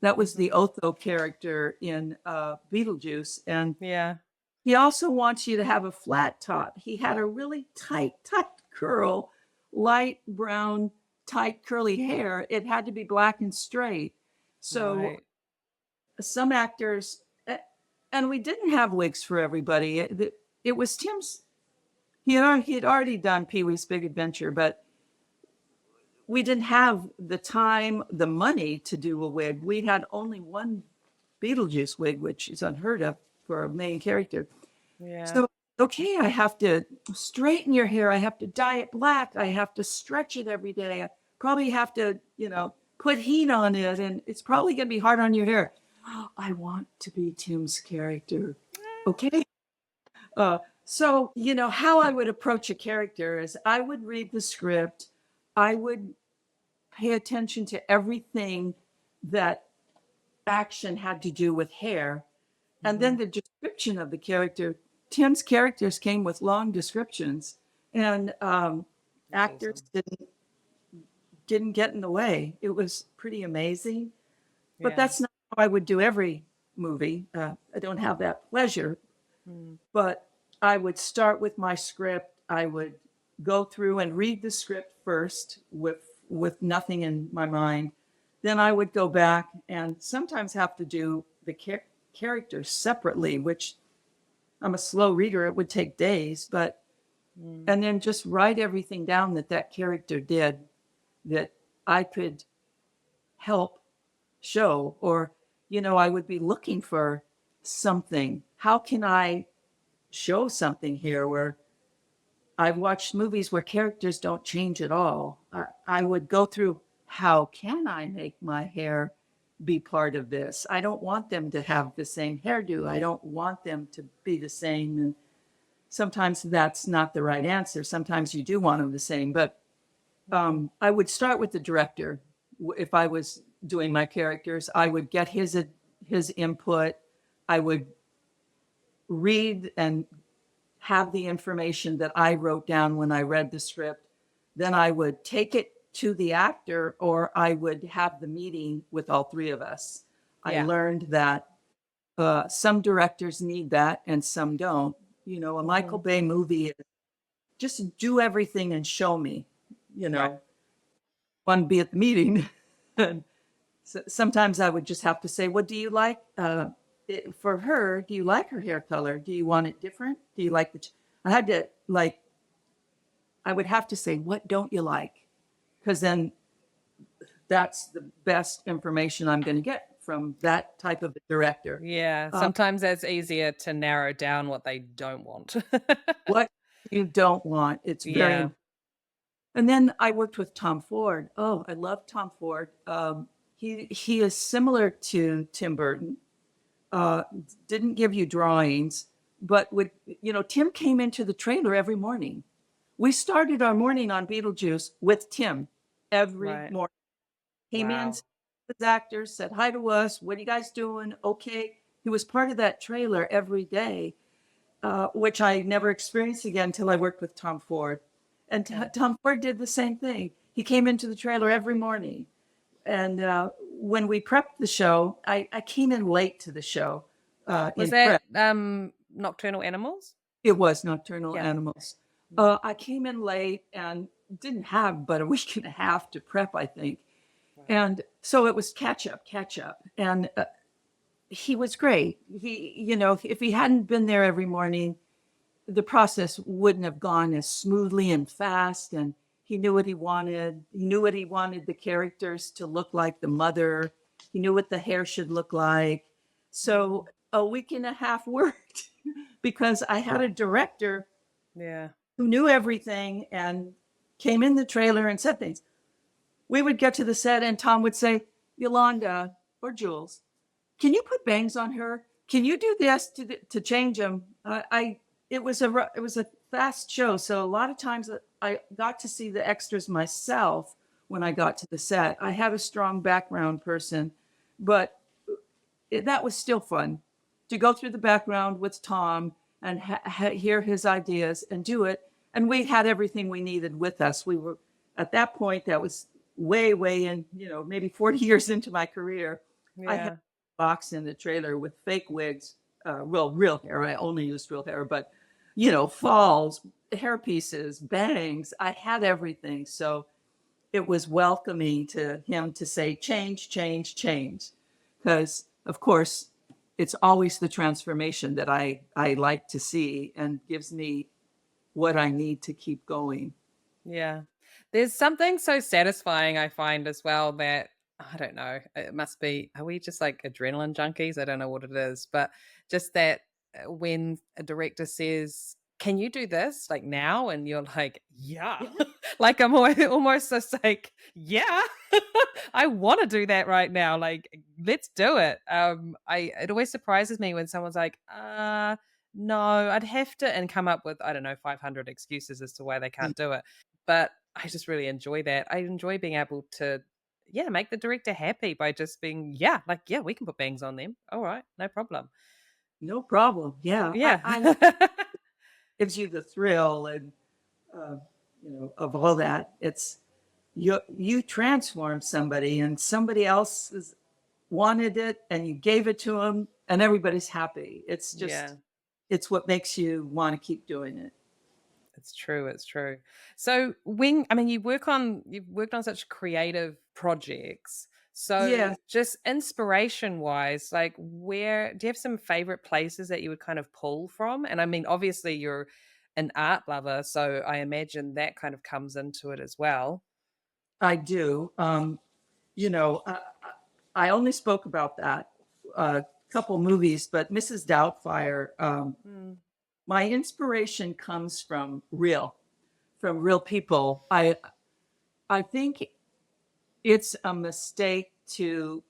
That was the Mhm. Otho character in Beetlejuice. And Yeah. he also wants you to have a flat top. He had a really tight curl, light brown, tight curly hair. It had to be black and straight. So Right. some actors, and we didn't have wigs for everybody. It was Tim's. He had already done Pee Wee's Big Adventure, but we didn't have the time, the money to do a wig. We had only one Beetlejuice wig, which is unheard of for a main character. Yeah. So, okay, I have to straighten your hair. I have to dye it black. I have to stretch it every day. I probably have to, put heat on it. And it's probably going to be hard on your hair. I want to be Tim's character. Okay. So, how I would approach a character is I would read the script. I would pay attention to everything that action had to do with hair. And then Mhm. the description of the character. Tim's characters came with long descriptions, and That's actors awesome. didn't get in the way. It was pretty amazing. But Yeah. that's not how I would do every movie. I don't have that pleasure. Mm. But I would start with my script. I would go through and read the script first with nothing in my mind. Then I would go back and sometimes have to do the characters separately, which I'm a slow reader. It would take days, but Mm. and then just write everything down that character did that I could help show, or I would be looking for something. How can I show something here where I've watched movies where characters don't change at all? I would go through, how can I make my hair be part of this? I don't want them to have the same hairdo. I don't want them to be the same. And sometimes that's not the right answer. Sometimes you do want them the same. But Mm. I would start with the director. If I was doing my characters, I would get his input. I would read and have the information that I wrote down when I read the script. Then I would take it to the actor, or I would have the meeting with all three of us. I Yeah. learned that some directors need that and some don't. A Michael Mhm. Bay movie is just do everything and show me, you Right. know, want to be at the meeting. And sometimes I would just have to say, what do you like? For her, do you like her hair color? Do you want it different? Do you like I had to I would have to say, what don't you like? Because then that's the best information I'm going to get from that type of director. Yeah, Uh, sometimes it's easier to narrow down what they don't want. what you don't want, it's very Yeah. important. And then I worked with Tom Ford. Oh, I love Tom Ford. He is similar to Tim Burton. Uh, didn't give you drawings, but Tim came into the trailer every morning. We started our morning on Beetlejuice with Tim every Right. morning. Came in, Wow. his actors said hi to us. What are you guys doing? Okay. He was part of that trailer every day, which I never experienced again until I worked with Tom Ford. And Yeah. Tom Ford did the same thing. He came into the trailer every morning. And when we prepped the show, I came in late to the show Was in that, prep. Nocturnal Animals? It was Nocturnal Yeah. Animals. Mm. I came in late and didn't have but a week and a half to prep, I think. Right. And so it was catch up. And he was great. If he hadn't been there every morning, the process wouldn't have gone as smoothly and fast. And He knew what he wanted. He knew what he wanted the characters to look like, the mother. He knew what the hair should look like. So a week and a half worked because I had a director Yeah. who knew everything and came in the trailer and said things. We would get to the set and Tom would say, Yolanda or Jules, can you put bangs on her? Can you do this to change them? It was a fast show. So a lot of times I got to see the extras myself when I got to the set. I had a strong background person, but that was still fun to go through the background with Tom and hear his ideas and do it. And we had everything we needed with us. We were at that point, that was way in, maybe 40 years into my career. Yeah. I had a box in the trailer with fake wigs, real hair. I only used real hair, but falls, hair pieces, bangs. I had everything. So it was welcoming to him to say, change. Because, of course, it's always the transformation that I like to see and gives me what I need to keep going. Yeah. There's something so satisfying I find as well that I don't know. It must be, are we just like adrenaline junkies? I don't know what it is, but just that when a director says, can you do this like now? And you're like, yeah, like I'm almost just like, yeah, I want to do that right now. Like, let's do it. It always surprises me when someone's like, no, I'd have to, and come up with, I don't know, 500 excuses as to why they can't do it. But I just really enjoy that. I enjoy being able to, make the director happy by just being, we can put bangs on them. All right, no problem. No problem. Yeah. Yeah. I gives you the thrill and, of all that. It's you transform somebody and somebody else wanted it and you gave it to them and everybody's happy. It's just, it's what makes you want to keep doing it. It's true. So you've worked on such creative projects. So just inspiration wise, like where do you have some favorite places that you would kind of pull from? And I mean, obviously you're an art lover, so I imagine that kind of comes into it as well. I do. I only spoke about that couple movies, but Mrs. Doubtfire, my inspiration comes from real people. I think it's a mistake to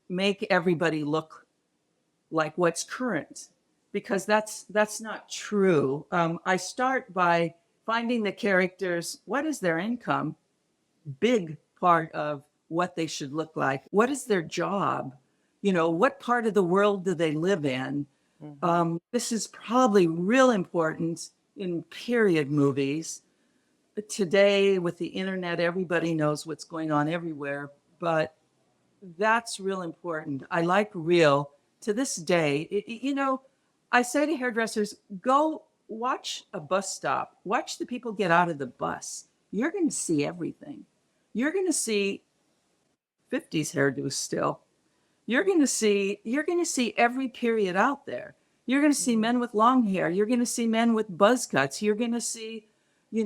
make everybody look like what's current because that's not true. I start by finding the characters. What is their income? Big part of what they should look like. What is their job? What part of the world do they live in? This is probably real important in period movies. Today, with the internet, everybody knows what's going on everywhere, but that's real important. I like real. To this day, I say to hairdressers, go watch a bus stop. Watch the people get out of the bus. You're going to see everything. You're going to see 50s hairdos still. You're going to see every period out there. You're going to see men with long hair. You're going to see men with buzz cuts. You're going to see,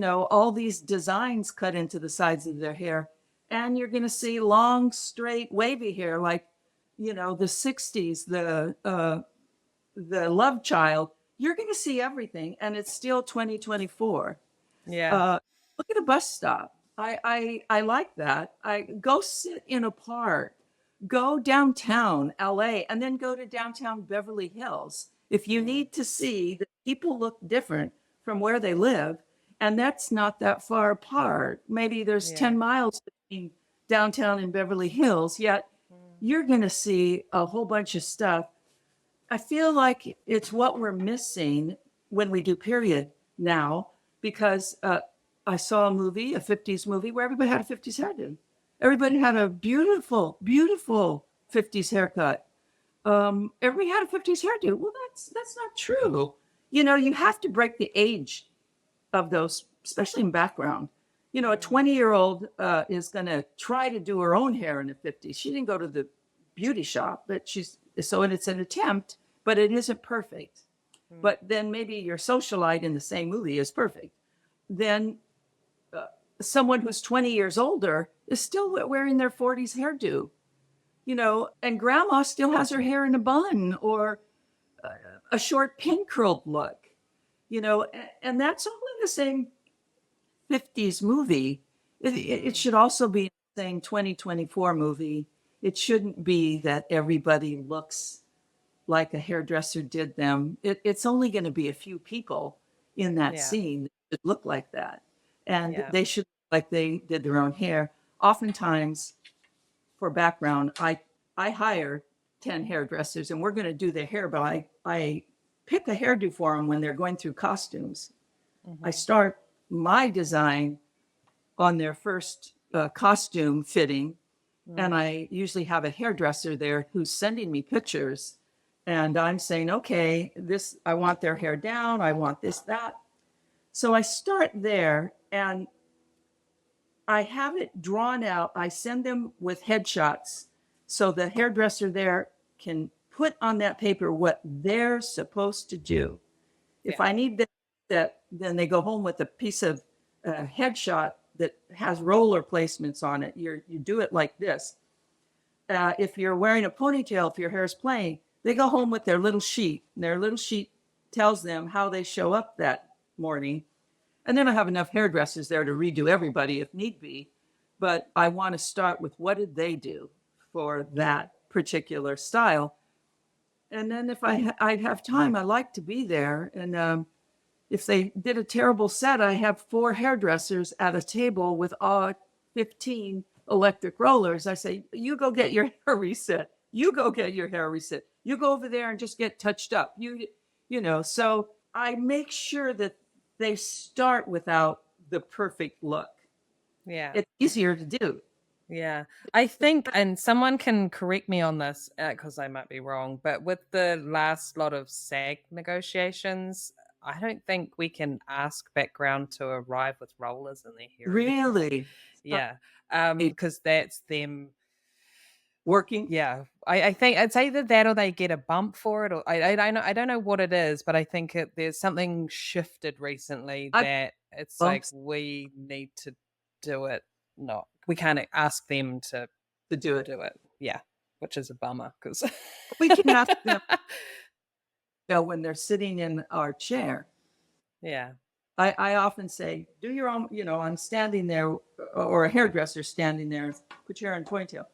all these designs cut into the sides of their hair. And you're going to see long, straight, wavy hair like, the 60s, the love child. You're going to see everything. And it's still 2024. Yeah. Look at a bus stop. I like that. I go sit in a park. Go downtown LA and then go to downtown Beverly Hills. If you need to see that people look different from where they live, and that's not that far apart. Maybe there's 10 miles between downtown and Beverly Hills, yet you're going to see a whole bunch of stuff. I feel like it's what we're missing when we do period now, because I saw a 50s movie where everybody had a 50s hairdo. Everybody had a beautiful 50s haircut. Everybody had a 50s hairdo. Well, that's not true. You have to break the age of those, especially in background. A 20-year-old is going to try to do her own hair in the 50s. She didn't go to the beauty shop, but and it's an attempt, but it isn't perfect. But then maybe your socialite in the same movie is perfect. Then someone who's 20 years older is still wearing their 40s hairdo, and grandma still has her hair in a bun or a short pin curled look, and that's all in the same 50s movie. It should also be the same 2024 movie. It shouldn't be that everybody looks like a hairdresser did them. It's only going to be a few people in that Yeah. scene that look like that. And Yeah. they should look like they did their own hair. Oftentimes, for background, I hire 10 hairdressers and we're going to do their hair, but I pick a hairdo for them when they're going through costumes. I start my design on their first costume fitting, and I usually have a hairdresser there who's sending me pictures, and I'm saying, okay, this, I want their hair down, I want this, that. So I start there and I have it drawn out. I send them with headshots so the hairdresser there can put on that paper what they're supposed to do. If I need that, then they go home with a piece of headshot that has roller placements on it. You do it like this. If you're wearing a ponytail, if your hair is playing, they go home with their little sheet. And their little sheet tells them how they show up that morning. And then I have enough hairdressers there to redo everybody if need be. But I want to start with what did they do for that particular style. And then if I'd have time, I like to be there. And if they did a terrible set, I have 4 hairdressers at a table with all 15 electric rollers. I say, you go get your hair reset. You go get your hair reset. You go over there and just get touched up. So I make sure that they start without the perfect look. Yeah. It's easier to do. Yeah. I think, and someone can correct me on this because I might be wrong, but with the last lot of SAG negotiations, I don't think we can ask background to arrive with rollers in their hair. Really? Yeah. Because that's them Working? Yeah, I think it's either that or they get a bump for it, or I don't know what it is, but I think there's something shifted recently I that it's like bumps we need to do it. Not we can't ask them to to do it. do it. Yeah, which is a bummer because We can ask them when they're sitting in our chair. yeah. I often say, do your own, I'm standing there, or a hairdresser standing there, put your hair in a ponytail.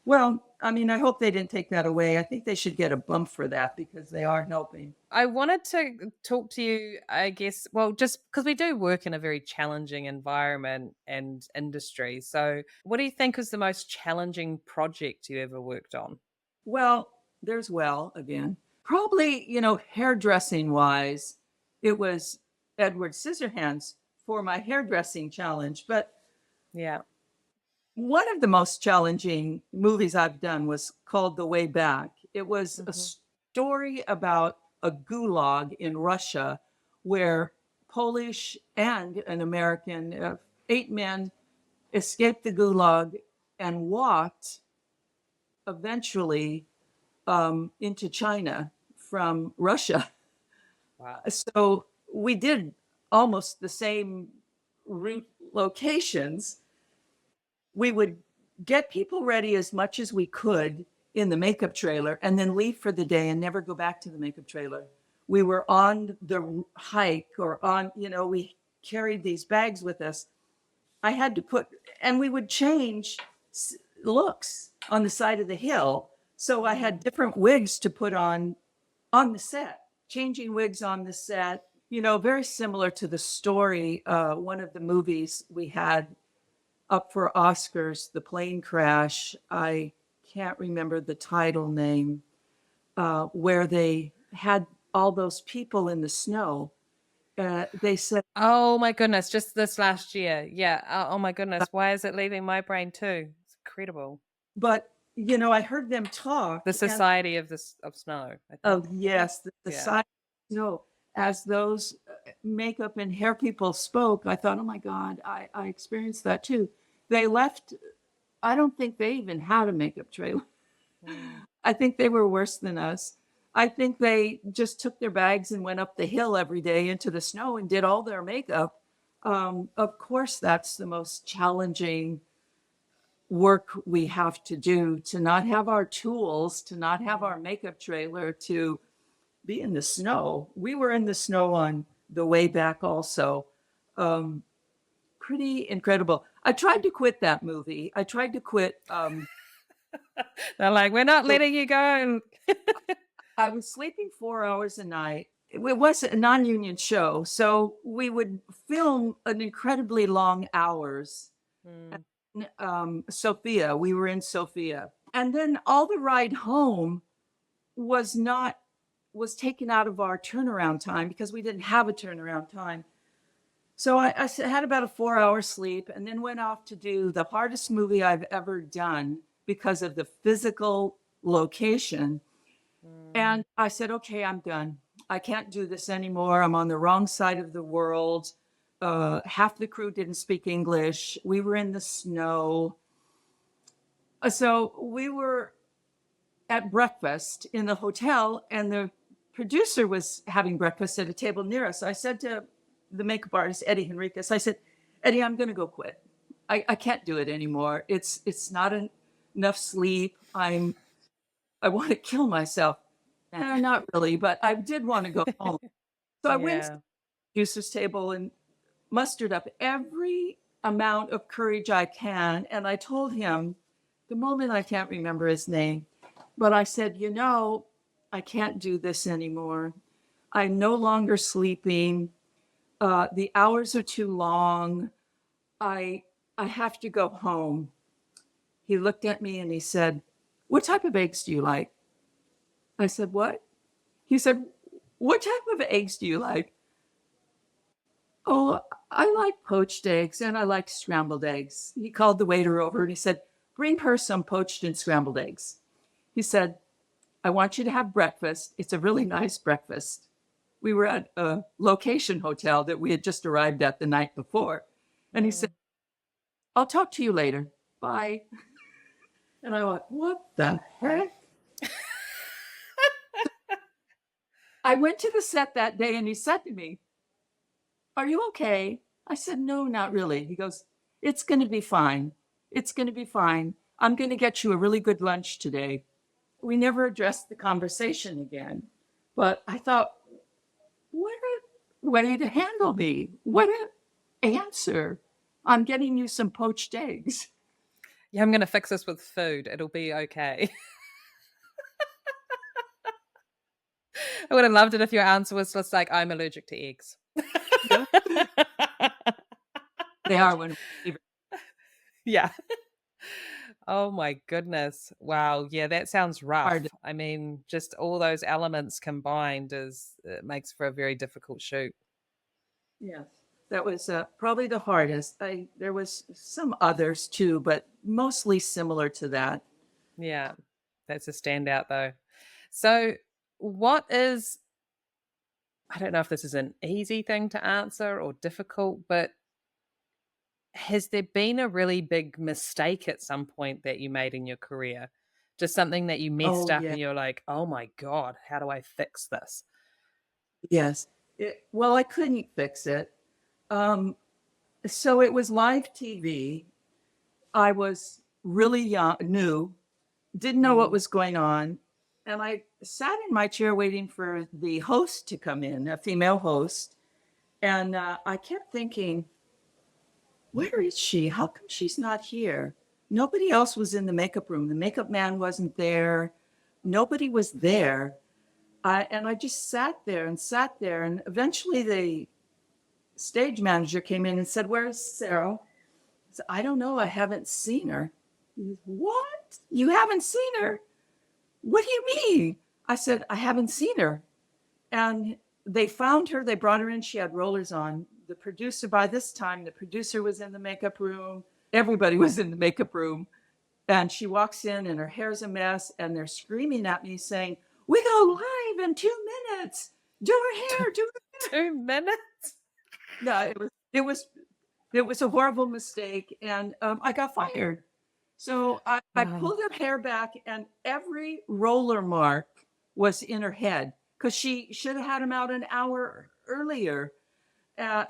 Well, I mean, I hope they didn't take that away. I think they should get a bump for that because they are helping. I wanted to talk to you, I guess, well, just because we do work in a very challenging environment and industry. So, what do you think is the most challenging project you ever worked on? Well, there's again. Probably, hairdressing wise, it was Edward Scissorhands for my hairdressing challenge. But Yeah. one of the most challenging movies I've done was called The Way Back. It was a story about a gulag in Russia where Polish and an American, 8 men, escaped the gulag and walked eventually into China from Russia. Wow. So we did almost the same route locations. We would get people ready as much as we could in the makeup trailer and then leave for the day and never go back to the makeup trailer. We were on the hike or we carried these bags with us. I had to and we would change looks on the side of the hill. So I had different wigs to put on the set, changing wigs on the set, very similar to the story. One of the movies we had up for Oscars, The Plane Crash. I can't remember the title name, where they had all those people in the snow. They said, Oh my goodness, just this last year. Yeah. Oh my goodness. Why is it leaving my brain too? It's incredible. but I heard them talk. The Society of Snow. I think. Oh yes, the Yeah. side snow. As those makeup and hair people spoke, I thought, oh my God, I experienced that too. They left. I don't think they even had a makeup trailer. I think they were worse than us. I think they just took their bags and went up the hill every day into the snow and did all their makeup Of course, that's the most challenging work we have to do, to not have our tools, to not have our makeup trailer, to be in the snow. We were in the snow on the way back also. Um, Pretty incredible. I tried to quit that movie. I tried to quit. They're like, we're not So letting you go. I was sleeping 4 hours a night. It was a non-union show, so we would film an incredibly long hours. Mm, Sophia, we were in Sophia, and then all the ride home was not was taken out of our turnaround time because we didn't have a turnaround time. So I had about a 4 hour sleep and then went off to do the hardest movie I've ever done because of the physical location. mm. And I said, okay, I'm done. I can't do this anymore. I'm on the wrong side of the world. Half the crew didn't speak English. We were in the snow. So we were at breakfast in the hotel, and the producer was having breakfast at a table near us. I said to the makeup artist, Eddie Henriquez, I said, Eddie, I'm going to go quit. I can't do it anymore. It's not enough sleep. I want to kill myself. Not really, but I did want to go home. So I went to Yeah. the producer's table and mustered up every amount of courage I can. And I told him, the moment I can't remember his name, but I said, I can't do this anymore. I'm no longer sleeping. The hours are too long. I I have to go home. He looked at me and he said, what type of eggs do you like? I said, what? He said, what type of eggs do you like? Oh, I like poached eggs and I like scrambled eggs. He called the waiter over and he said, bring her some poached and scrambled eggs. He said, I want you to have breakfast. It's a really nice breakfast. We were at a location hotel that we had just arrived at the night before. And he said, Mm. I'll talk to you later. Bye. And I went, what the heck? I went to the set that day and he said to me, are you okay? I said, no, not really. He goes, it's going to be fine. It's going to be fine. I'm going to get you a really good lunch today. We never addressed the conversation again. But I thought, what a way to handle me. What an answer. I'm getting you some poached eggs. Yeah, I'm going to fix this with food. It'll be okay. I would have loved it if your answer was just like, I'm allergic to eggs. Yeah, they are one of my favorite. Yeah. Oh my goodness. Wow. Yeah, that sounds rough. Hard. I mean, just all those elements combined it makes for a very difficult shoot. Yes, that was probably the hardest. There was some others too, but mostly similar to that. Yeah. That's a standout though. So, what is I don't know if this is an easy thing to answer or difficult, but has there been a really big mistake at some point that you made in your career? Just something that you messed Oh up yeah, and you're like, "Oh my god, how do I fix this?" yes. Well, I couldn't fix it. Um, so it was live TV. I was really young, new, didn't know what Mm. was going on. And I sat in my chair waiting for the host to come in, a female host. And I kept thinking, where is she? How come she's not here? Nobody else was in the makeup room. The makeup man wasn't there. Nobody was there. And I just sat there and sat there. And eventually the stage manager came in and said, where's Sarah? I said, I don't know. I haven't seen her. He goes, what? You haven't seen her? What do you mean? I said, I haven't seen her. And they found her. They brought her in. She had rollers on. The producer, by this time, the producer was in the makeup room. Everybody was in the makeup room. And she walks in and her hair's a mess. And they're screaming at me saying, we go live in 2 minutes. Do her hair, do her hair. 2 minutes? No, it was a horrible mistake. And I got fired. So I Wow. pulled her hair back and every roller mark was in her head because she should have had him out an hour earlier.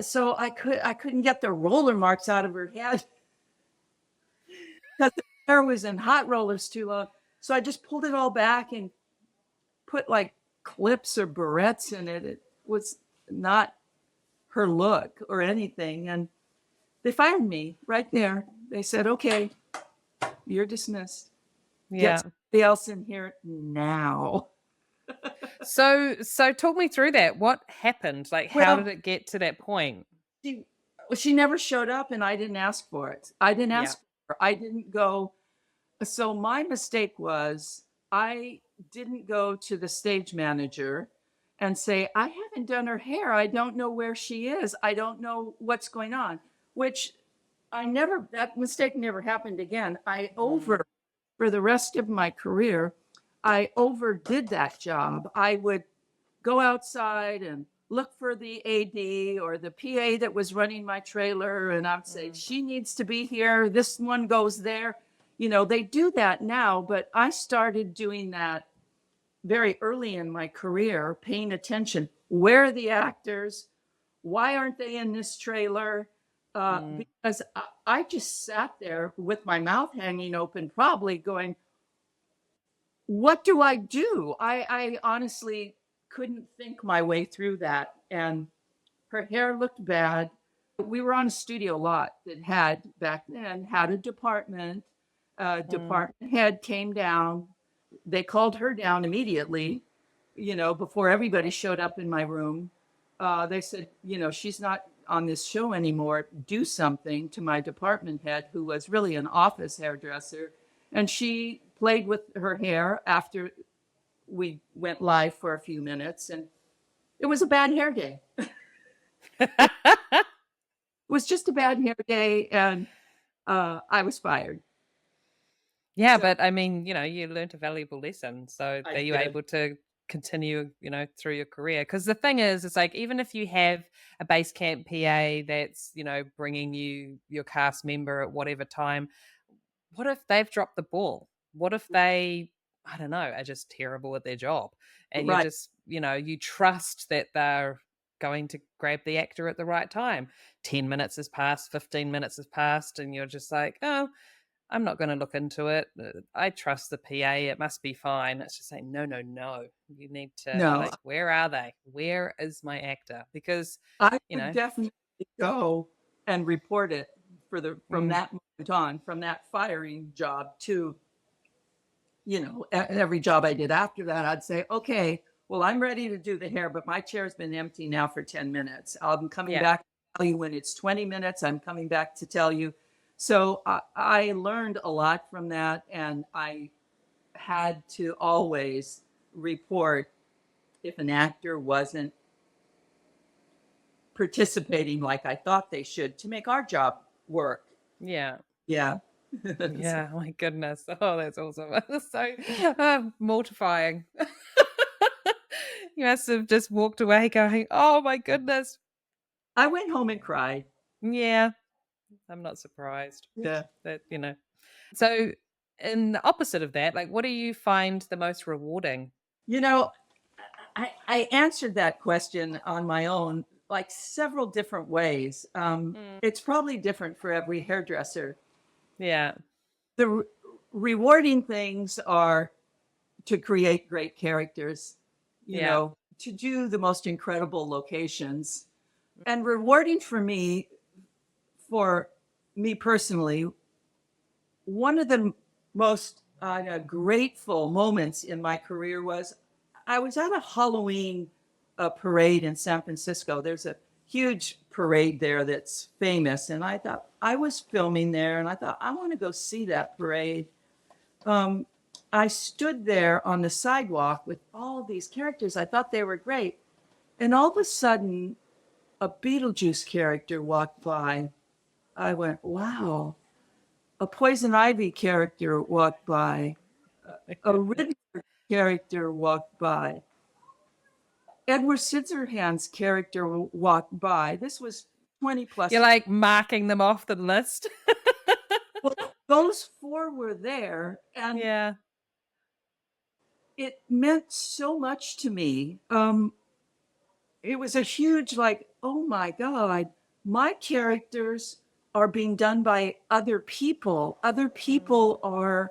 So I couldn't get the roller marks out of her head because the hair was in hot rollers too long. So I just pulled it all back and put like clips or barrettes in it. It was not her look or anything. And they fired me right there. They said, okay, you're dismissed. Get Yeah. somebody else in here now. So talk me through that. What happened? Like, how did Well, it get to that point? she, she never showed up and I didn't ask for it. I didn't Yeah. ask for her. I didn't go. So my mistake was I didn't go to the stage manager and say, I haven't done her hair. I don't know where she is. I don't know what's going on, which that mistake never happened again. For the rest of my career, I overdid that job. I would go outside and look for the AD or the PA that was running my trailer, and I'd say, she needs to be here. This one goes there. You know, they do that now, but I started doing that very early in my career, paying attention. Where are the actors? Why aren't they in this trailer? Because I just sat there with my mouth hanging open, probably going, what do I do? I honestly couldn't think my way through that. And her hair looked bad. We were on a studio lot that had back then had a department. Department head came down. They called her down immediately, before everybody showed up in my room. They said, she's not on this show anymore. Do something to my department head, who was really an office hairdresser. And she played with her hair after we went live for a few minutes. And it was a bad hair day. It was just a bad hair day. And I was fired. Yeah, So but I mean, you learned a valuable lesson. So I are you did. able to continue, through your career? Because the thing is, it's like, even if you have a base camp PA that's, bringing you your cast member at whatever time, what if they've dropped the ball? What if they, I don't know, are just terrible at their job? And you're Right. just, you trust that they're going to grab the actor at the right time. 10 minutes has passed, 15 minutes has passed, and you're just like, oh, I'm not going to look into it. I trust the PA. It must be fine. It's just saying, no, no, no. You need to, No, like, where are they? Where is my actor? Because, I you would know, definitely go and report it from mm, that moment on, from that firing job to, every job I did after that. I'd say, okay, well, I'm ready to do the hair, but my chair's been empty now for 10 minutes. I'm coming yeah, back to tell you when it's 20 minutes. I'm coming back to tell you. So I learned a lot from that, and I had to always report if an actor wasn't participating like I thought they should to make our job work. yeah. Yeah. Yeah, my goodness. Oh, that's awesome. So mortifying. You must have just walked away going, oh my goodness. I went home and cried. Yeah, I'm not surprised Yeah. that. So, in the opposite of that, like, what do you find the most rewarding? You know, I answered that question on my own, like several different ways. Mm, It's probably different for every hairdresser. yeah, The rewarding things are to create great characters, yeah, to do the most incredible locations. And rewarding for me personally, one of the most grateful moments in my career was I was at a Halloween parade in San Francisco. There's a huge parade there that's famous. And I thought, I was filming there and I thought, I want to go see that parade. Um, I stood there on the sidewalk with all these characters. I thought they were great. And all of a sudden, a Beetlejuice character walked by. I went, wow. A Poison Ivy character walked by. A Riddler character walked by. Edward Scissorhands character walked by. This was 20 plus. you're like marking them off the list. Well, those four were there, and Yeah, it meant so much to me. it was a huge, like, oh my God, my characters are being done by other people. Other people are,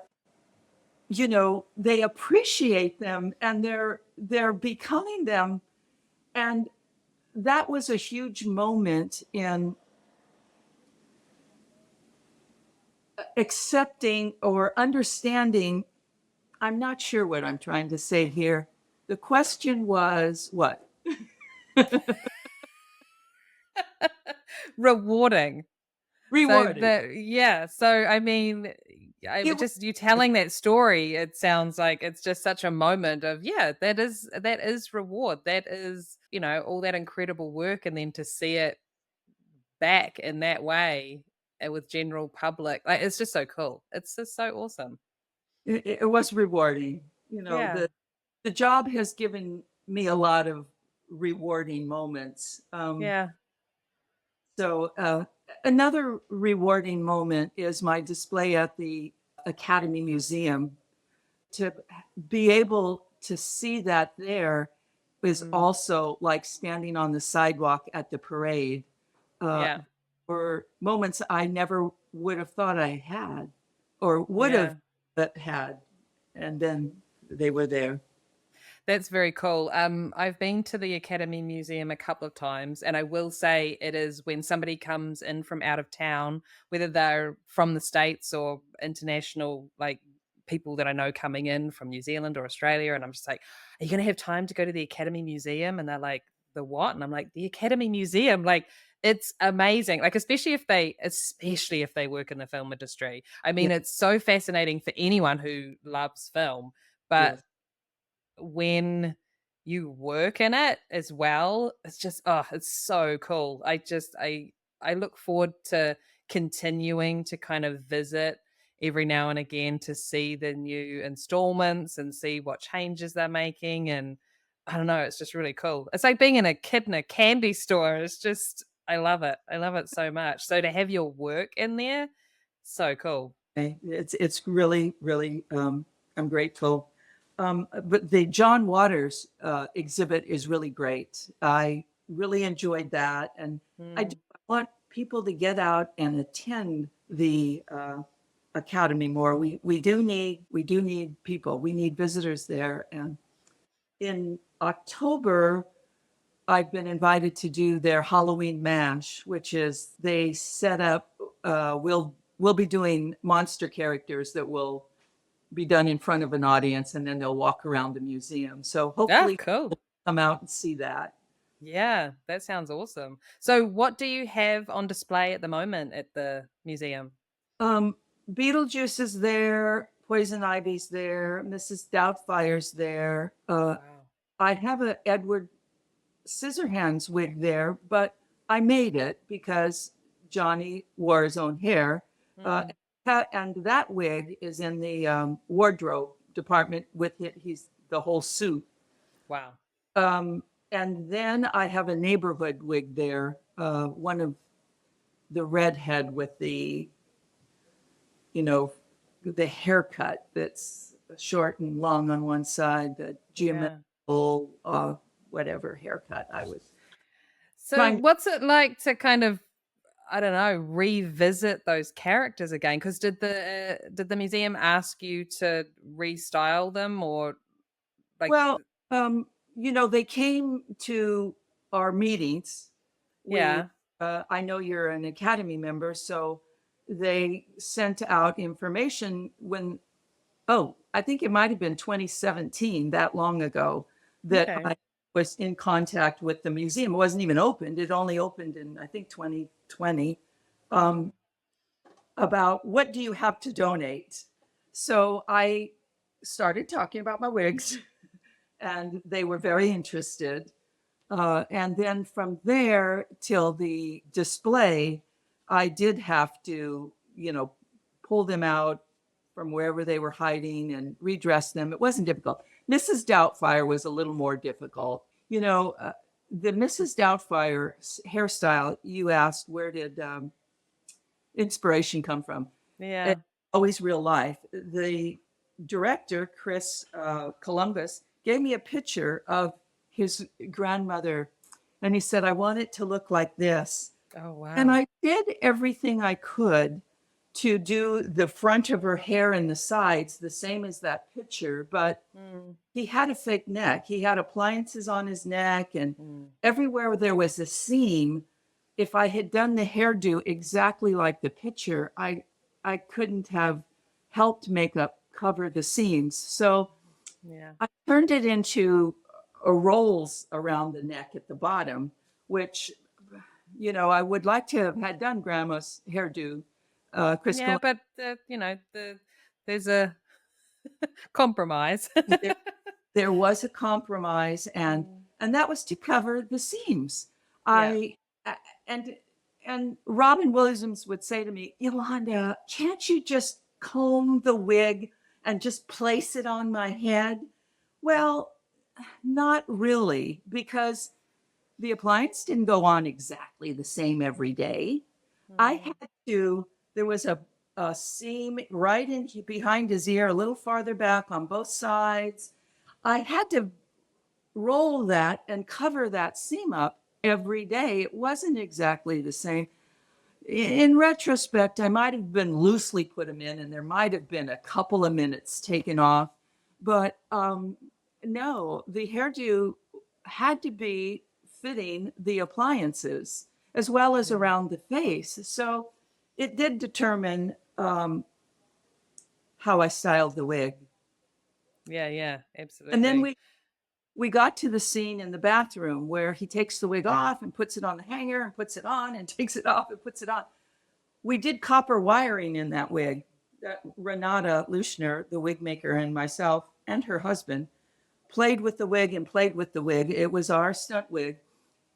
they appreciate them and they're becoming them. And that was a huge moment in accepting or understanding. I'm not sure what I'm trying to say here. The question was what? Rewarding. So Rewarding. so I mean, It was, just you telling that story, it sounds like it's just such a moment of, that is reward. That is, all that incredible work, and then to see it back in that way, with general public, like, it's just so cool. It's just so awesome. it was rewarding. Yeah. The job has given me a lot of rewarding moments. Yeah. So another rewarding moment is my display at the Academy Museum. To be able to see that there is Mm. also like standing on the sidewalk at the parade, uh, Yeah. or moments I never would have thought I had or would have Yeah. had. And then they were there. That's very cool. I've been to the Academy Museum a couple of times, and I will say it is when somebody comes in from out of town, whether they're from the States or international, like people that I know coming in from New Zealand or Australia, and I'm just like, "Are you going to have time to go to the Academy Museum?" And they're like, "The what?" And I'm like, "The Academy Museum." Like, it's amazing. Like, especially if they work in the film industry. I Yeah. mean, it's so fascinating for anyone who loves film, but Yes. when you work in it as well, it's just, it's so cool. I look forward to continuing to kind of visit every now and again to see the new installments and see what changes they're making. And I don't know, it's just really cool. It's like being in a kid in a candy store. It's just, I love it. I love it so much. So to have your work in there, so cool. It's really, really, I'm grateful. But the John Waters exhibit is really great. I really enjoyed that, and Mm, I want people to get out and attend the Academy more. We do need people. We need visitors there. And in October, I've been invited to do their Halloween mash, which is they set up. We'll be doing monster characters that will be done in front of an audience, and then they'll walk around the museum. So yeah, hopefully, cool. come out and see that. Yeah, that sounds awesome. So, what do you have on display at the moment at the museum? Um, Beetlejuice is there. Poison Ivy's there. Mrs. Doubtfire's there. Wow. I have a Edward Scissorhands wig there, but I made it because Johnny wore his own hair. Uh, Mm, and that wig is in the wardrobe department with it. He's the whole suit. wow. Um, and then I have a neighborhood wig there. One of the redhead with you know, the haircut that's short and long on one side, the Yeah. geometrical, whatever haircut I was So, trying. what's it like to kind of, I don't know, revisit those characters again? Because did the museum ask you to restyle them, or like, Well, they came to our meetings. We, yeah, I know you're an Academy member, so they sent out information when, oh, I think it might have been 2017, that long ago, that okay, I was in contact with the museum. It wasn't even opened. It only opened in, I think, 2020, mm, um, about what do you have to donate? So I started talking about my wigs, and they were very interested. And then from there till the display, I did have to, pull them out from wherever they were hiding and redress them. It wasn't difficult. Mrs. Doubtfire was a little more difficult. The Mrs. Doubtfire hairstyle, you asked, where did inspiration come from? yeah, It's always real life. The director, Chris Columbus, gave me a picture of his grandmother And he said, I want it to look like this. Oh, And wow. I did everything I could to do the front of her hair and the sides the same as that picture, but Mm, he had a fake neck. He had appliances on his neck, and mm, everywhere there was a seam, if I had done the hairdo exactly like the picture, I couldn't have helped makeup cover the seams. So yeah. I turned it into rolls around the neck at the bottom, which, I would like to have had done grandma's hairdo. Chris Yeah, but there's a compromise. there, there was a compromise, and Mm, that was to cover the seams. yeah. I a- and and Robin Williams would say to me, Yolanda, can't you just comb the wig and just place it on my head? Well, not really, because the appliance didn't go on exactly the same every day. I Mm, had to, there was a seam right in behind his ear, a little farther back on both sides. I had to roll that and cover that seam up every day. It wasn't exactly the same. In retrospect, I might have been loosely put them in, and there might have been a couple of minutes taken off. But no, the hairdo had to be fitting the appliances as well as mm. around the face. So it did determine how I styled the wig. Yeah, yeah, And then absolutely. we got to the scene in the bathroom where he takes the wig off and puts it on the hanger and puts it on and takes it off and puts it on. We did copper wiring in that wig. Renata Luschner, the wig maker, and myself and her husband played with the wig and played with the wig. It was our stunt wig.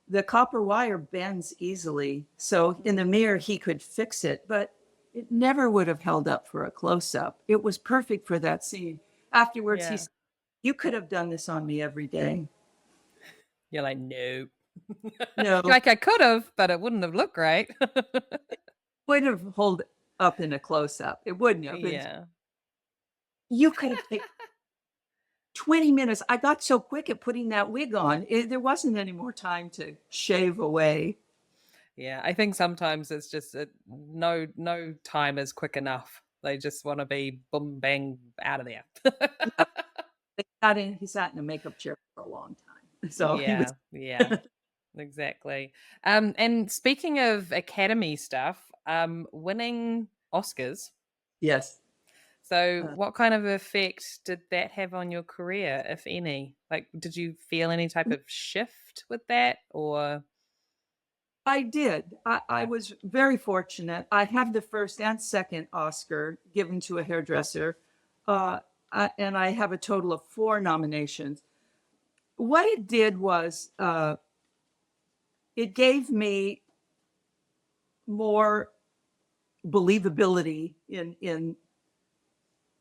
The copper wire bends easily. So in the Mm, mirror, he could fix it, but it never would have held up for a close up. It was perfect for that scene. Afterwards, he yeah. said, you could have done this on me every day. You're like, no. You're No, like, I could have, but it wouldn't have looked great. wouldn't have held up in a close up. It wouldn't have. Yeah. You could have taken 20 minutes. I got so quick at putting that wig on, there wasn't any more time to shave away. Yeah, I think sometimes it's just no time is quick enough. They just want to be boom bang out of there. Yeah, he sat in a makeup chair for a long time. So he was, Yeah, yeah, exactly. And speaking of Academy stuff, winning Oscars. yes. So, Uh, what kind of effect did that have on your career, if any? Like, did you feel any type of shift with that, or? I did. I was very fortunate. I had the first and second Oscar given to a hairdresser, and I have a total of 4 nominations. What it did was it gave me more believability in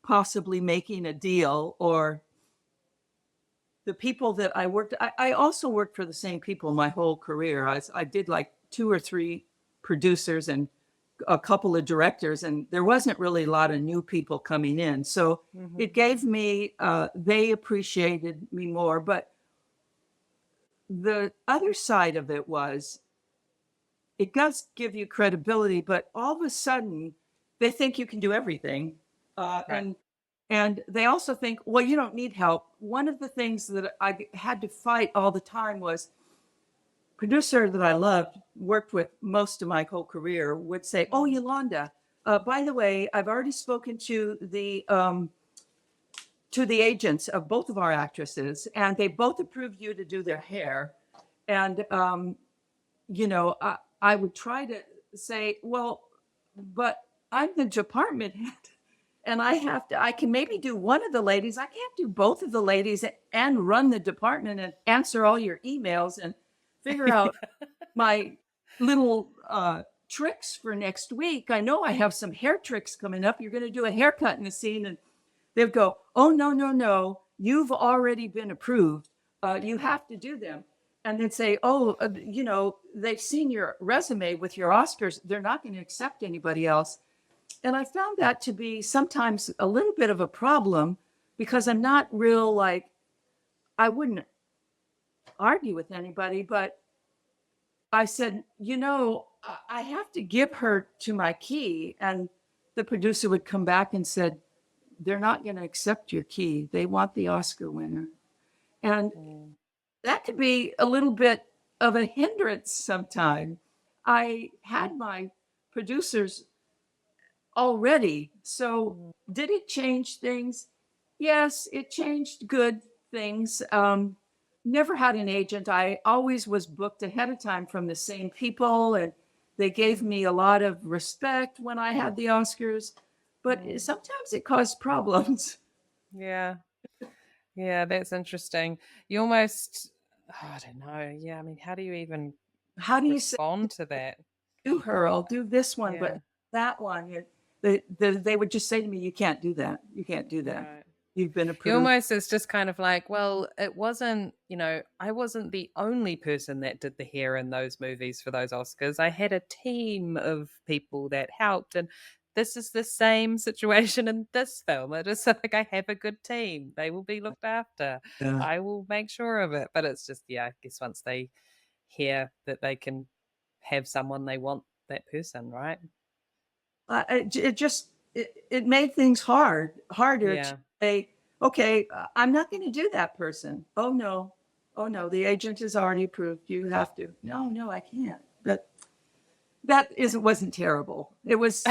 possibly making a deal, or the people that I worked. I also worked for the same people my whole career. I did like 2 or 3 producers and a couple of directors, and there wasn't really a lot of new people coming in. So Mhm. it gave me, they appreciated me more. But the other side of it was it does give you credibility, but all of a sudden they think you can do everything. Uh, Right. and and they also think, well, you don't need help. One of the things that I had to fight all the time was producer that I loved, worked with most of my whole career, would say, "Oh, Mm. Yolanda, by the way, I've already spoken to the agents of both of our actresses, and they both approved you to do their hair." And I would try to say, "Well, but I'm the department head." And I can maybe do one of the ladies. I can't do both of the ladies and run the department and answer all your emails and figure out my little tricks for next week. I know I have some hair tricks coming up. You're going to do a haircut in the scene, and they'd go, "Oh, no, no, no. You've already been approved. You have to do them." And they'd say, "Oh, they've seen your resume with your Oscars. They're not going to accept anybody else." And I found that to be sometimes a little bit of a problem, because I'm not real, like, I wouldn't argue with anybody, but I said, I have to give her to my key. And the producer would come back and said, they're not going to accept your key. They want the Oscar winner. And Mm. that could be a little bit of a hindrance sometime. I had my producers already. So Mm. did it change things? Yes, it changed good things. Never had an agent. I always was booked ahead of time from the same people, and they gave me a lot of respect when I had the Oscars, but Mm. sometimes it caused problems. Yeah. Yeah, that's interesting. You almost, I don't know. Yeah, I mean, how do you even How do you say respond to that? to her, I'll do this one, Yeah, but that one, they would just say to me, you can't do that. You can't do that. right. You've been You approved. almost, it's just kind of like, well, it wasn't, I wasn't the only person that did the hair in those movies for those Oscars. I had a team of people that helped, and this is the same situation in this film. It is like I have a good team. They will be looked after. Yeah. I will make sure of it. But it's just, yeah, I guess once they hear that they can have someone, they want that person, right? It made things harder to Yeah. say, okay, I'm not going to do that person. Oh no, the agent is already approved. You have to. No, I can't. But that isn't wasn't terrible. It was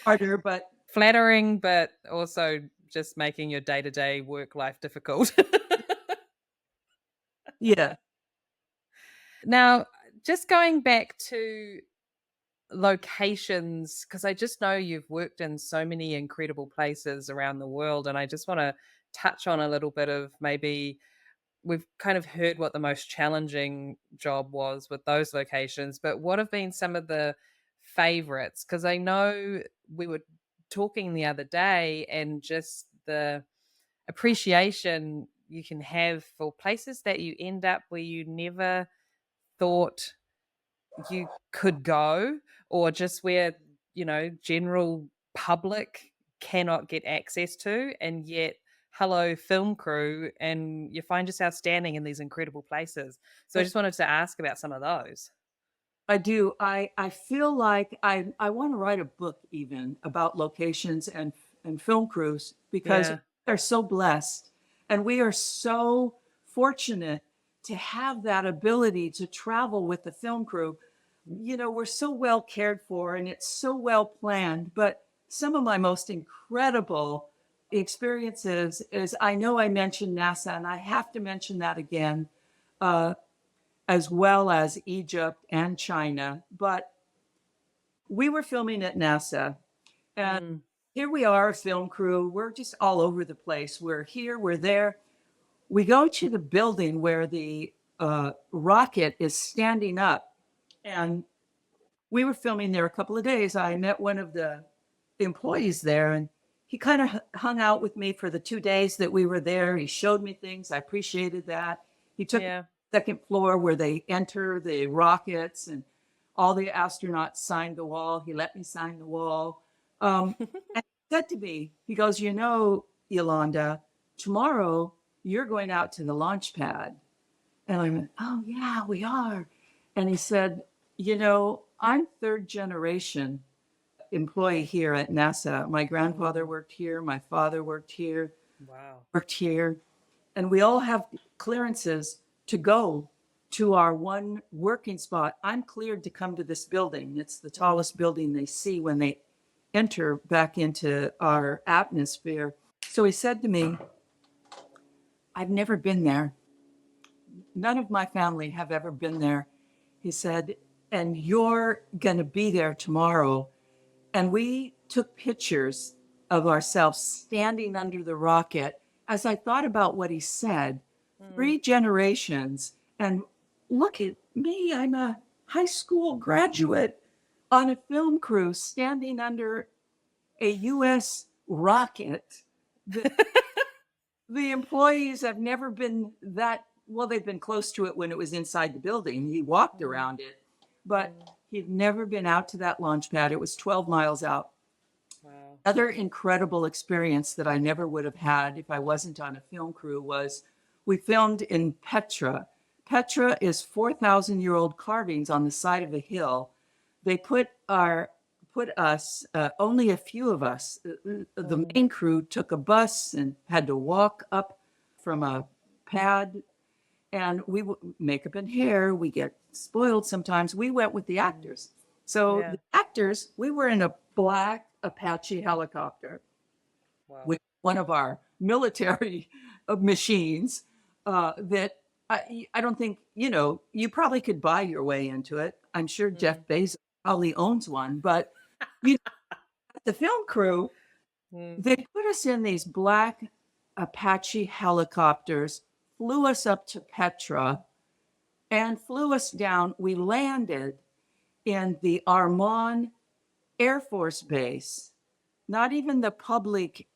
harder, but Flattering, but also just making your day-to-day work life difficult. yeah, Now, just going back to locations, because I just know you've worked in so many incredible places around the world, and I just want to touch on a little bit of maybe we've kind of heard what the most challenging job was with those locations, but what have been some of the favorites? Because I know we were talking the other day and just the appreciation you can have for places that you end up where you never thought you could go, or just where, general public cannot get access to, and yet hello film crew, and you find yourself standing in these incredible places. So I just wanted to ask about some of those. I do. I feel like I want to write a book even about locations and film crews because Yeah. they're so blessed and we are so fortunate to have that ability to travel with the film crew. We're so well cared for and it's so well planned, but some of my most incredible experiences is I know I mentioned NASA and I have to mention that again. As well as Egypt and China. But we were filming at NASA, and Mm. here we are, a film crew. We're just all over the place. We're here, we're there. We go to the building where the rocket is standing up, and we were filming there a couple of days. I met one of the employees there, and he kind of hung out with me for the 2 days that we were there. He showed me things. I appreciated that. He took Yeah. the second floor where they enter the rockets, and all the astronauts signed the wall. He let me sign the wall. And he said to me, he goes, Yolanda, tomorrow you're going out to the launch pad. And I went, oh, yeah, we are. And he said, I'm third generation employee here at NASA. My grandfather worked here, my father worked here, Wow. worked here, and we all have clearances to go to our one working spot. I'm cleared to come to this building. It's the tallest building they see when they enter back into our atmosphere. So he said to me, I've never been there. None of my family have ever been there. He said, and you're going to be there tomorrow. And we took pictures of ourselves standing under the rocket. As I thought about what he said, Mm. 3 generations, and look at me, I'm a high school graduate on a film crew standing under a US rocket. The employees have never been that well, they've been close to it when it was inside the building. He walked around it, but he'd never been out to that launch pad. It was 12 miles out. Wow. Other incredible experience that I never would have had if I wasn't on a film crew was we filmed in Petra. Petra is 4,000-year-old carvings on the side of a hill. They put us, only a few of us. The main crew took a bus and had to walk up from a pad, and makeup and hair. We get spoiled sometimes. We went with the actors. So Yeah. the actors, we were in a black Apache helicopter, Wow. with one of our military machines that I don't think, you probably could buy your way into it. I'm sure Jeff Bezos probably owns one, but the film crew, they put us in these black Apache helicopters, flew us up to Petra, and flew us down. We landed in the Armonne Air Force Base, not even the public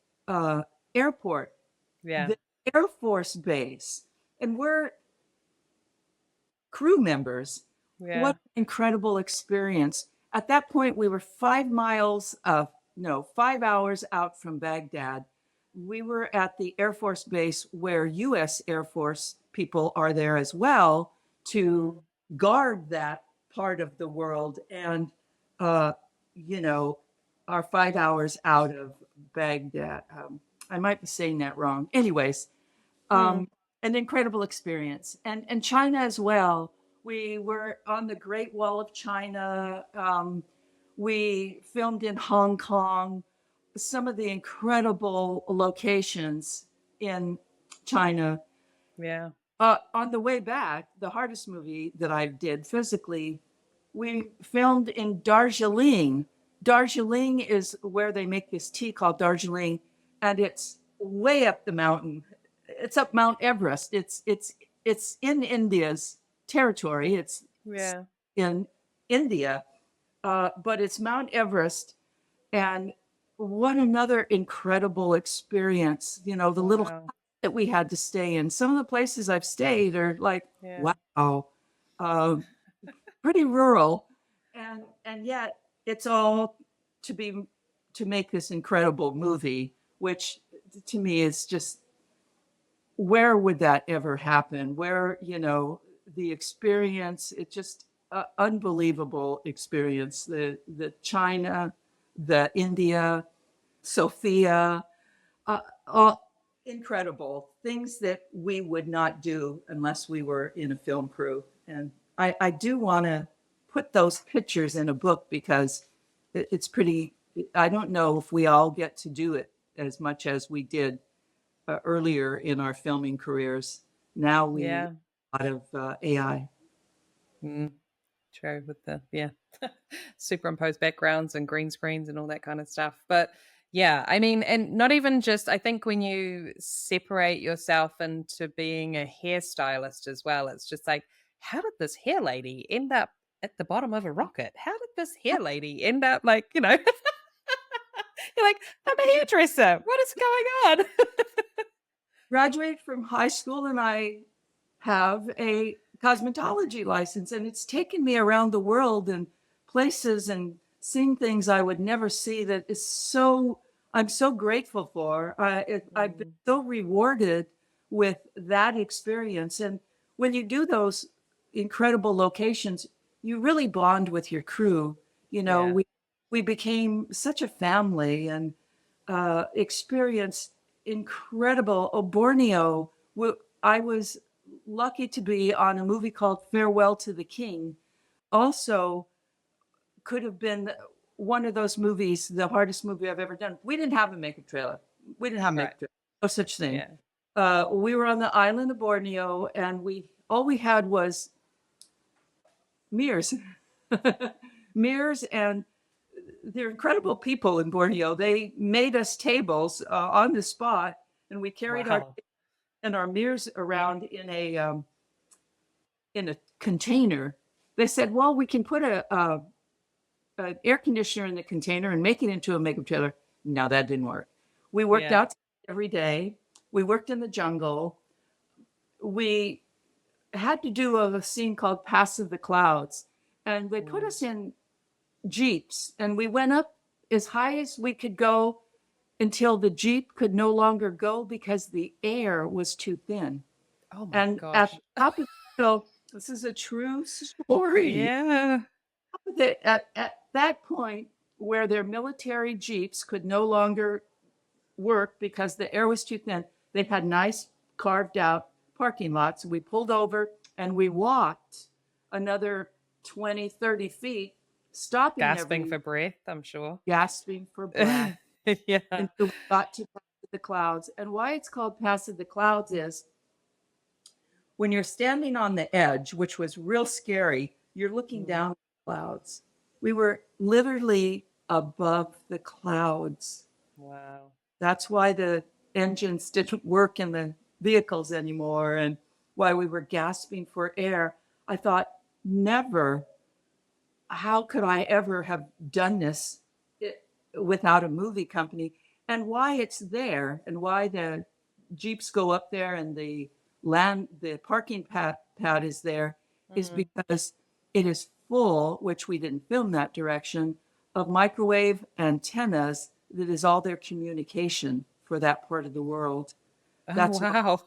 airport, Yeah. the Air Force Base. And we're crew members. Yeah. What an incredible experience. At that point, we were 5 hours out from Baghdad. We were at the Air Force Base where US Air Force people are there as well to guard that part of the world. And, are 5 hours out of Baghdad. I might be saying that wrong. Anyways, an incredible experience. And China as well. We were on the Great Wall of China. We filmed in Hong Kong. Some of the incredible locations in China. Yeah. On the way back, the hardest movie that I did physically, we filmed in Darjeeling. Darjeeling is where they make this tea called Darjeeling, and it's way up the mountain. It's up Mount Everest. It's in India's territory. It's Yeah. in India, but it's Mount Everest. And what another incredible experience! The little Wow. that we had to stay in. Some of the places I've stayed are like, Yeah. wow, pretty rural, and yet it's all to make this incredible movie, which to me is just, where would that ever happen? Where, the experience, it's just unbelievable experience. The China, the India, Sophia, all incredible things that we would not do unless we were in a film crew. And I do want to put those pictures in a book because it's pretty, I don't know if we all get to do it as much as we did earlier in our filming careers. Now we Yeah. a lot of AI. True, with the superimposed backgrounds and green screens and all that kind of stuff. But yeah, I mean, and not even just, I think when you separate yourself into being a hairstylist as well, it's just like, how did this hair lady end up at the bottom of a rocket? How did this hair lady end up like, you're like, I'm a hairdresser. What is going on? Graduated from high school and I have a cosmetology license, and it's taken me around the world and places and seeing things I would never see. That is I'm so grateful for. I've been so rewarded with that experience. And when you do those incredible locations, you really bond with your crew. Yeah. We became such a family and experienced incredible. Borneo, I was lucky to be on a movie called Farewell to the King. Also could have been one of those movies, the hardest movie I've ever done. We didn't have a makeup trailer. We didn't have a makeup trailer. No such thing. Yeah. We were on the island of Borneo, and all we had was mirrors. Mirrors, and they're incredible people in Borneo. They made us tables on the spot, and we carried our mirrors around in a container. They said, well, we can put an air conditioner in the container and make it into a makeup trailer. No, that didn't work. We worked out every day. We worked in the jungle. We had to do a scene called Pass of the Clouds, and they put us in Jeeps, and we went up as high as we could go until the Jeep could no longer go because the air was too thin. Oh my And gosh. at the top of So this is a true story. Yeah. At that point, where their military jeeps could no longer work because the air was too thin, they had nice carved out parking lots. We pulled over and we walked another 20, 30 feet, stopping Gasping for breath, I'm sure. gasping for breath Yeah. until we got to Pass of the Clouds. And why it's called Pass of the Clouds is when you're standing on the edge, which was real scary, you're looking down at the clouds. We were literally above the clouds. Wow. That's why the engines didn't work in the vehicles anymore and why we were gasping for air. I thought, never, how could I ever have done this without a movie company? And why it's there and why the Jeeps go up there and the parking pad is there is because it is full, which we didn't film that direction, of microwave antennas that is all their communication for that part of the world. Oh, That's wow.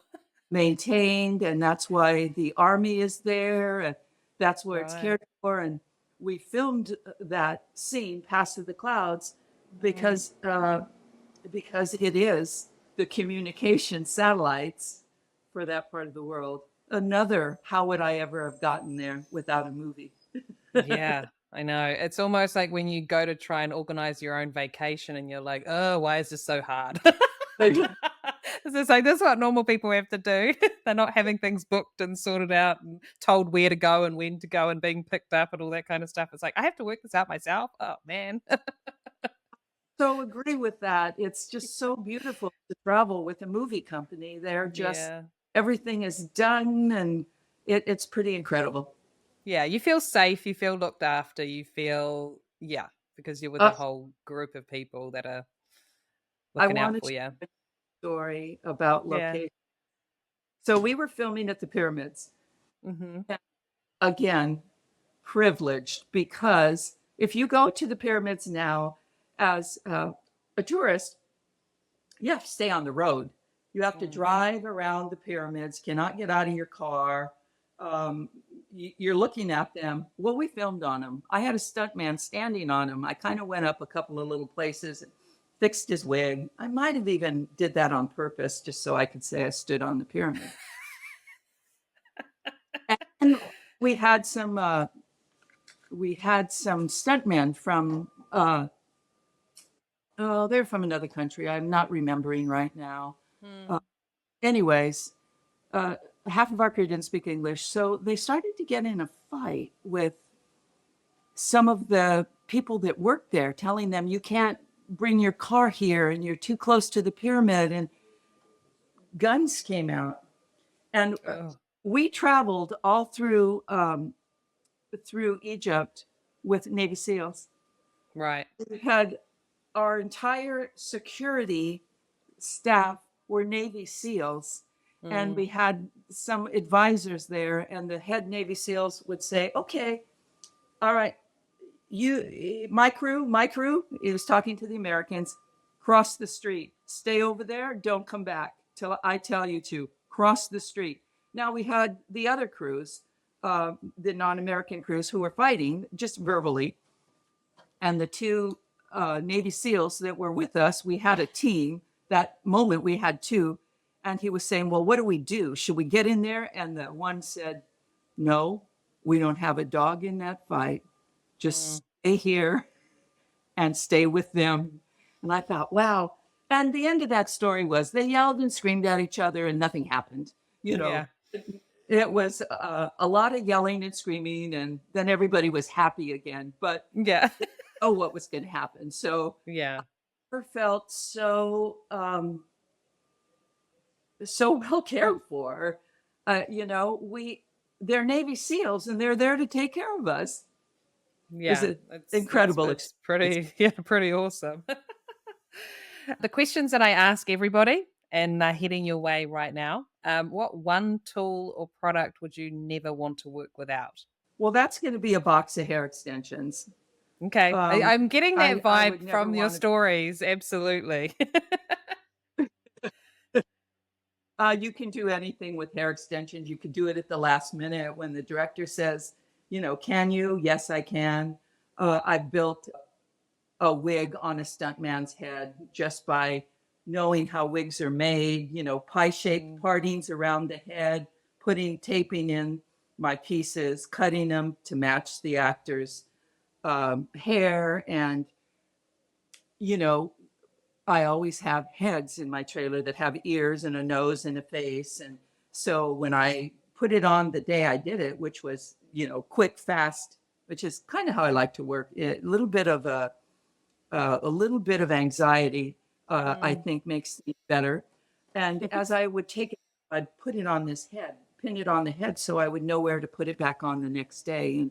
maintained, and that's why the army is there, and that's where it's Right. cared for. And we filmed that scene, Past of the Clouds, because it is the communication satellites for that part of the world. Another, how would I ever have gotten there without a movie? Yeah, I know. It's almost like when you go to try and organize your own vacation and you're like, oh, why is this so hard? It's just like, this is what normal people have to do. They're not having things booked and sorted out and told where to go and when to go and being picked up and all that kind of stuff. It's like, I have to work this out myself. Oh, man. So agree with that. It's just so beautiful to travel with a movie company. They're just, Yeah. everything is done, and it's pretty incredible. Yeah, you feel safe, you feel looked after, you feel, yeah, because you're with a Uh, whole group of people that are I looking out wanted for to you. share a story about Yeah. location. So we were filming at the pyramids. Hmm. And again, privileged, because if you go to the pyramids now as a tourist, you have to stay on the road. You have to drive around the pyramids, cannot get out of your car. Um, you're looking at them. Well, we filmed on them. I had a stuntman standing on them. I kind of went up a couple of little places and fixed his wig. I might have even did that on purpose just so I could say I stood on the pyramid. And we had some stuntmen from oh, they're from another country. I'm not remembering right now. Uh, anyways, uh, half of our crew didn't speak English, so they started to get in a fight with some of the people that worked there, telling them you can't bring your car here and you're too close to the pyramid, and guns came out. And Oh, we traveled all through Egypt with Navy SEALs. right. We had our entire security staff were Navy SEALs, and Mm. we had some advisors there, and the head Navy SEALs would say, okay, all right, my crew, he was talking to the Americans, cross the street, stay over there, don't come back till I tell you to, cross the street. Now we had the other crews, the non-American crews who were fighting just verbally, and the two Navy SEALs that were with us, we had a team. That moment we had two. And he was saying, well, what do we do? Should we get in there? And the one said, no, we don't have a dog in that fight. Just stay here and stay with them. And I thought, wow. And the end of that story was they yelled and screamed at each other and nothing happened. You know, Yeah. it was a lot of yelling and screaming, and then everybody was happy again. But Yeah. oh, what was going to happen? So Yeah. I felt so well cared for. You know, they're Navy SEALs and they're there to take care of us. It was Yeah. an It's incredible it's experience. pretty yeah, pretty awesome. The questions that I ask everybody, and they're heading your way right now. What one tool or product would you never want to work without? Well, that's going to be a box of hair extensions. Okay. I'm getting that I would vibe never from your want to. stories. Absolutely. You can do anything with hair extensions. You could do it at the last minute when the director says, can you? Yes, I can. I built a wig on a stuntman's head just by knowing how wigs are made, pie-shaped partings around the head, taping in my pieces, cutting them to match the actor's hair. And, I always have heads in my trailer that have ears and a nose and a face. And so when I put it on the day I did it, which was, quick, fast, which is kind of how I like to work, a little bit of anxiety, I think makes it better. And as I would take it, I'd put it on this head, pin it on the head so I would know where to put it back on the next day.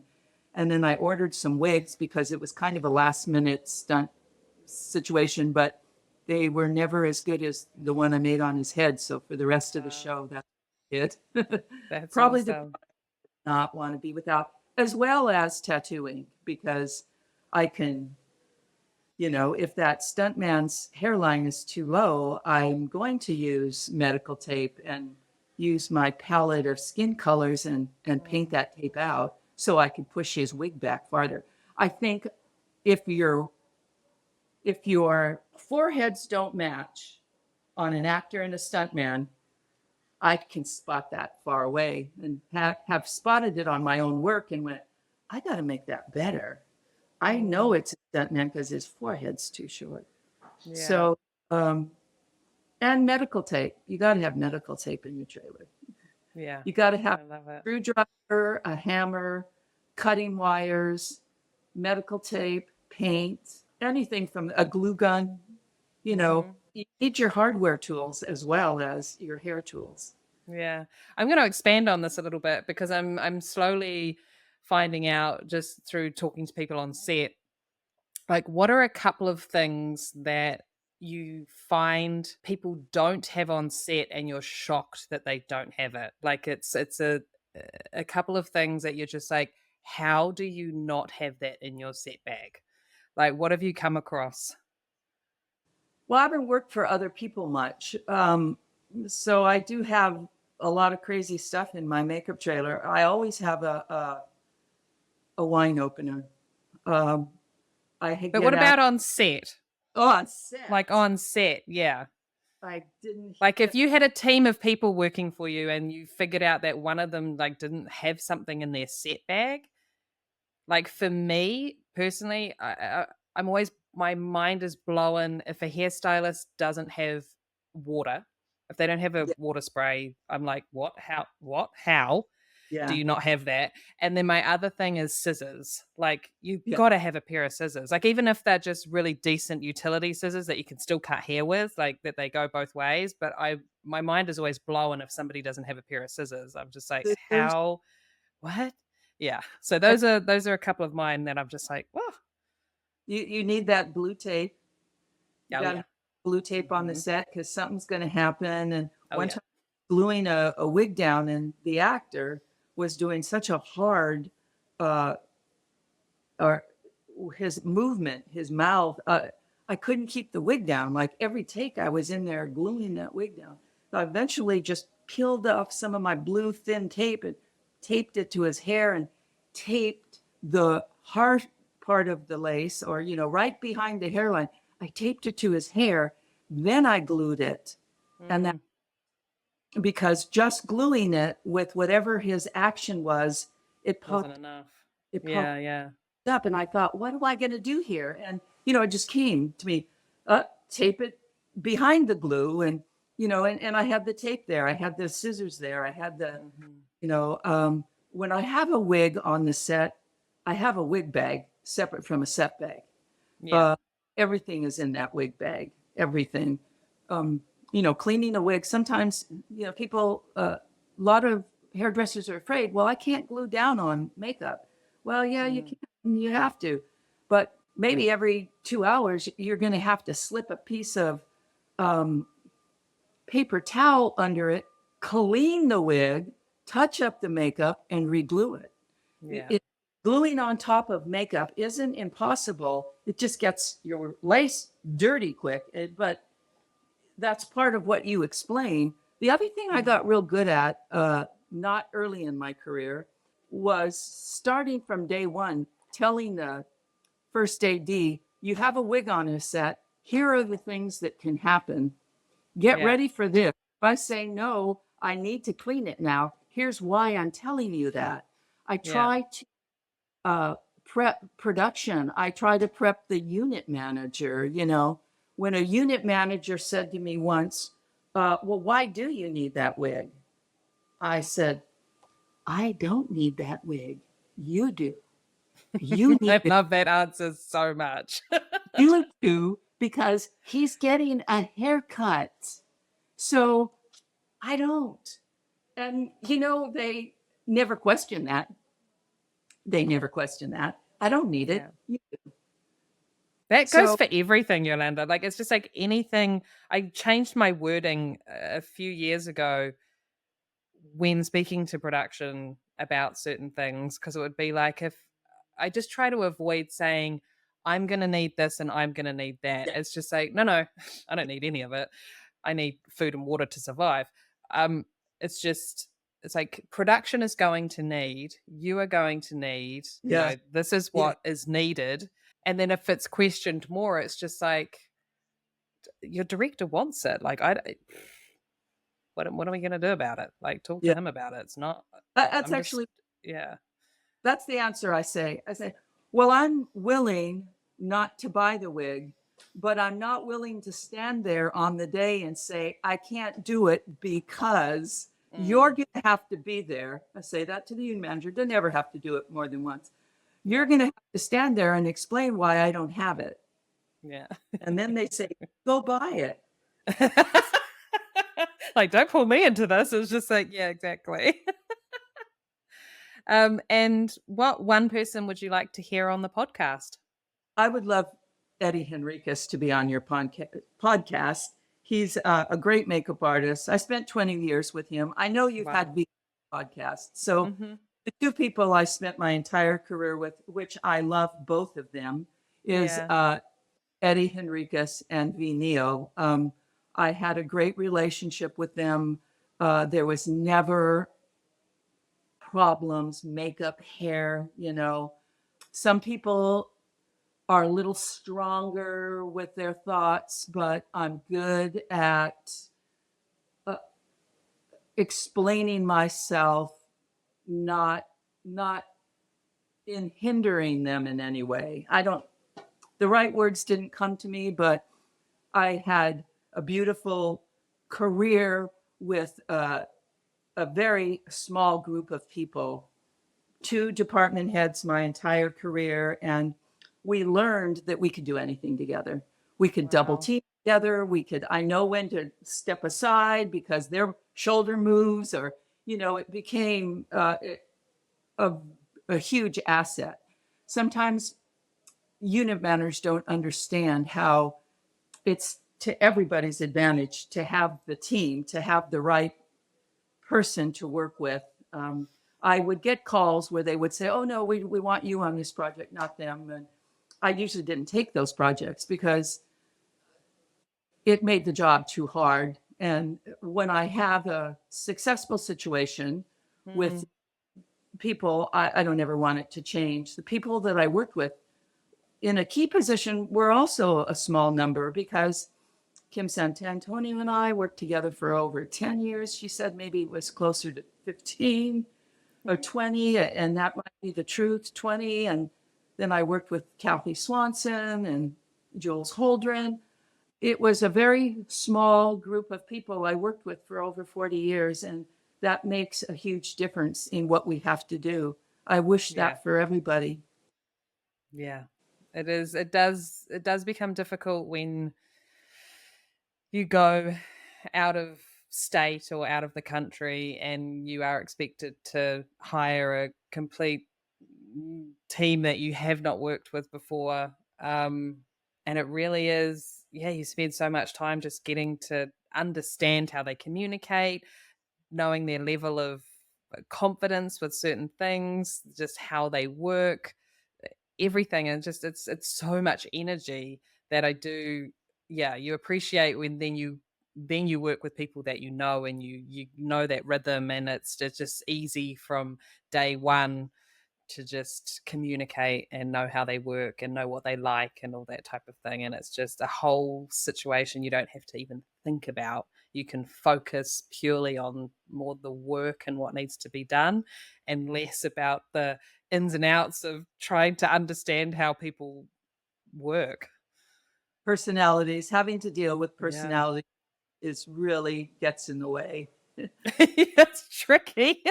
And then I ordered some wigs because it was kind of a last minute stunt situation, but they were never as good as the one I made on his head. So for the rest of the show, that's it. That's Probably awesome. not want to be without, as well as tattooing, because I can, if that stuntman's hairline is too low, I'm going to use medical tape and use my palette of skin colors and paint that tape out so I can push his wig back farther. I think if your foreheads don't match on an actor and a stuntman, I can spot that far away, and have spotted it on my own work and went, I got to make that better. I know it's a stuntman because his forehead's too short. Yeah. So, and medical tape. You got to have medical tape in your trailer. Yeah. You got to have I love a it. screwdriver, a hammer, cutting wires, medical tape, paint, anything from a glue gun. You need your hardware tools as well as your hair tools. Yeah. I'm going to expand on this a little bit because I'm slowly finding out just through talking to people on set, like what are a couple of things that you find people don't have on set and you're shocked that they don't have it? Like it's a couple of things that you're just like, how do you not have that in your set bag? Like what have you come across? Well, I haven't worked for other people much. So I do have a lot of crazy stuff in my makeup trailer. I always have a wine opener. But What about on set? Oh, on set. Like on set, yeah. I didn't. Like if you had a team of people working for you and you figured out that one of them like didn't have something in their set bag, like for me personally, I'm always, my mind is blown if a hairstylist doesn't have water. If they don't have a water spray, I'm like, what? How? Yeah. Do you not have that? And then my other thing is scissors. Like you got to have a pair of scissors. Like even if they're just really decent utility scissors that you can still cut hair with, like that they go both ways. But my mind is always blown if somebody doesn't have a pair of scissors. I'm just like, how? What? Yeah. So those are a couple of mine that I'm just like, whoa. You need that blue tape. You Oh, got yeah. blue tape on the set because something's going to happen. And one yeah. time gluing a wig down, and the actor was doing such a hard or his movement, his mouth, I couldn't keep the wig down. Like every take I was in there gluing that wig down. So I eventually just peeled off some of my blue thin tape and taped it to his hair and taped the hard part of the lace, or right behind the hairline. I taped it to his hair, then I glued it. And that, because just gluing it with whatever his action was, it Wasn't enough. It popped Yeah. up, and I thought, what am I going to do here? And it just came to me, tape it behind the glue, and and I had the tape there, I had the scissors there, I had the when I have a wig on the set, I have a wig bag separate from a set bag. Everything is in that wig bag, everything. Cleaning a wig, sometimes people, a lot of hairdressers are afraid, well, I can't glue down on makeup. Well, yeah, you can, you have to, but maybe every 2 hours you're going to have to slip a piece of paper towel under it, clean the wig, touch up the makeup, and reglue it. Gluing on top of makeup isn't impossible. It just gets your lace dirty quick, but that's part of what you explain. The other thing I got real good at, not early in my career, was starting from day one, telling the first AD, you have a wig on a set. Here are the things that can happen. Get Yeah. ready for this. If I say no, I need to clean it now. Here's why I'm telling you that. I Yeah. try to prep production. I try to prep the unit manager. When a unit manager said to me once, well, why do you need that wig? I said, I don't need that wig. You do. You need I it. love that answer so much. You do, because he's getting a haircut. So I don't. And, they never question that. They never question that. I don't need it. Yeah. That goes So, for everything, Yolanda. Like, it's just like anything. I changed my wording a few years ago when speaking to production about certain things, because it would be like, if I just try to avoid saying, I'm going to need this and I'm going to need that. yeah, It's just like, no, I don't need any of it. I need food and water to survive. Um, it's just, it's like production is going to need, you are going to need, yeah, this is yeah, what is needed. And then if it's questioned more, it's just like, your director wants it. Like, what are we going to do about it? Like, talk to yeah. him about it. It's not, That's I'm just, actually, yeah. that's the answer I say. I say, well, I'm willing not to buy the wig, but I'm not willing to stand there on the day and say, I can't do it because you're Mm, going to have to be there. I say that to the union manager. They never have to do it more than once. yeah. You're going to have to stand there and explain why I don't have it. Yeah. And then they say, go buy it. Like, don't pull me into this. It's just like, yeah, exactly. And what one person would you like to hear on the podcast? I would love Eddie Henriquez to be on your podcast. He's a great makeup artist. I spent 20 years with him. I know you've Wow. had podcasts. So Hmm. the two people I spent my entire career with, which I love both of them, is Yeah. Eddie Henriquez and V. Neo. I had a great relationship with them. There was never problems, makeup, hair. Some people are a little stronger with their thoughts, but I'm good at uh, explaining myself, not not in hindering them in any way. I don't. The right words didn't come to me, but I had a beautiful career with a very small group of people, two department heads my entire career, and we learned that we could do anything together. We could double Wow. team together. I know when to step aside because their shoulder moves, or, it became a, a huge asset. Sometimes unit managers don't understand how it's to everybody's advantage to have the team, to have the right person to work with. I would get calls where they would say, oh, no, we want you on this project, not them. And I usually didn't take those projects because it made the job too hard. And when I have a successful situation with Mm, people, I don't ever want it to change. The people that I worked with in a key position were also a small number, because Kim Santantonio and I worked together for over 10 years. She said maybe it was closer to 15 or 20, and that might be the truth, 20. And then I worked with Kathy Swanson and Jules Holdren. It was a very small group of people I worked with for over 40 years, and that makes a huge difference in what we have to do. I wish yeah. that for everybody. Yeah. It is. It does become difficult when you go out of state or out of the country and you are expected to hire a complete team that you have not worked with before. And it really is, yeah, you spend so much time just getting to understand how they communicate, knowing their level of confidence with certain things, just how they work, everything. And just it's so much energy that I do. Yeah, you appreciate when then you then you work with people that you know, and you know that rhythm, and it's just easy from day one to just communicate and know how they work and know what they like and all that type of thing. And it's just a whole situation you don't have to even think about. You can focus purely on more the work and what needs to be done, and less about the ins and outs of trying to understand how people work. Personalities, having to deal with Yeah. personality is really gets in the way. It's tricky.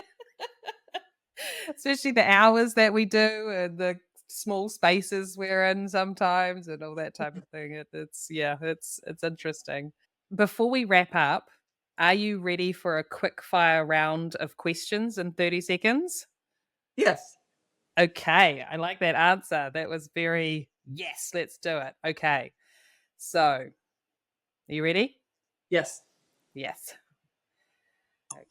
Especially the hours that we do and the small spaces we're in sometimes and all that type of thing. It's interesting. Before we wrap up, are you ready for a quick fire round of questions in 30 seconds? Yes. Okay, I like that answer. That was very, yes, let's do it. Okay. So, are you ready? Yes. Yes.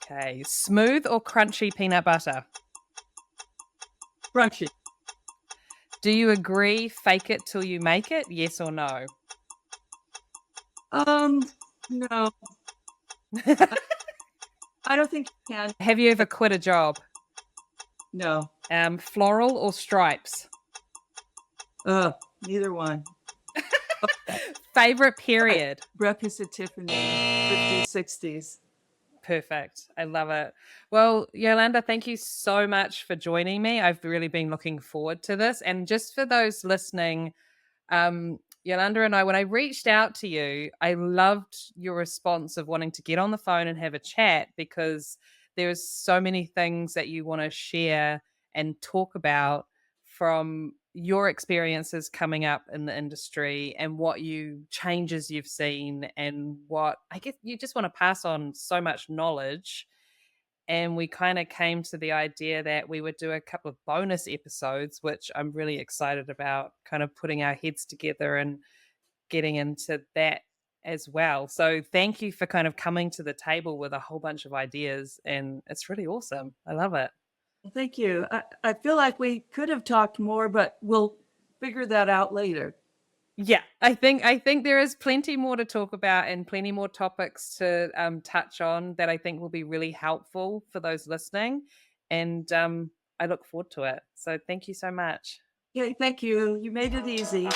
Okay. Smooth or crunchy peanut butter? Crunchy. Do you agree, fake it till you make it? Yes or no? No, I don't think you can. Have you ever quit a job? No. Floral or stripes? Neither one. Favorite period? Breakfast at Tiffany, 50s, 60s. Perfect. I love it. Well, Yolanda, thank you so much for joining me. I've really been looking forward to this. And just for those listening, Yolanda and I, when I reached out to you, I loved your response of wanting to get on the phone and have a chat, because there's so many things that you want to share and talk about from your experiences coming up in the industry, and what changes you've seen, and what I guess you just want to pass on so much knowledge. And we kind of came to the idea that we would do a couple of bonus episodes, which I'm really excited about, kind of putting our heads together and getting into that as well. So thank you for kind of coming to the table with a whole bunch of ideas, and it's really awesome. I love it. Thank you. I feel like we could have talked more, but we'll figure that out later. Yeah, I think there is plenty more to talk about and plenty more topics to touch on that I think will be really helpful for those listening. And I look forward to it. So thank you so much. Okay, thank you. You made it easy.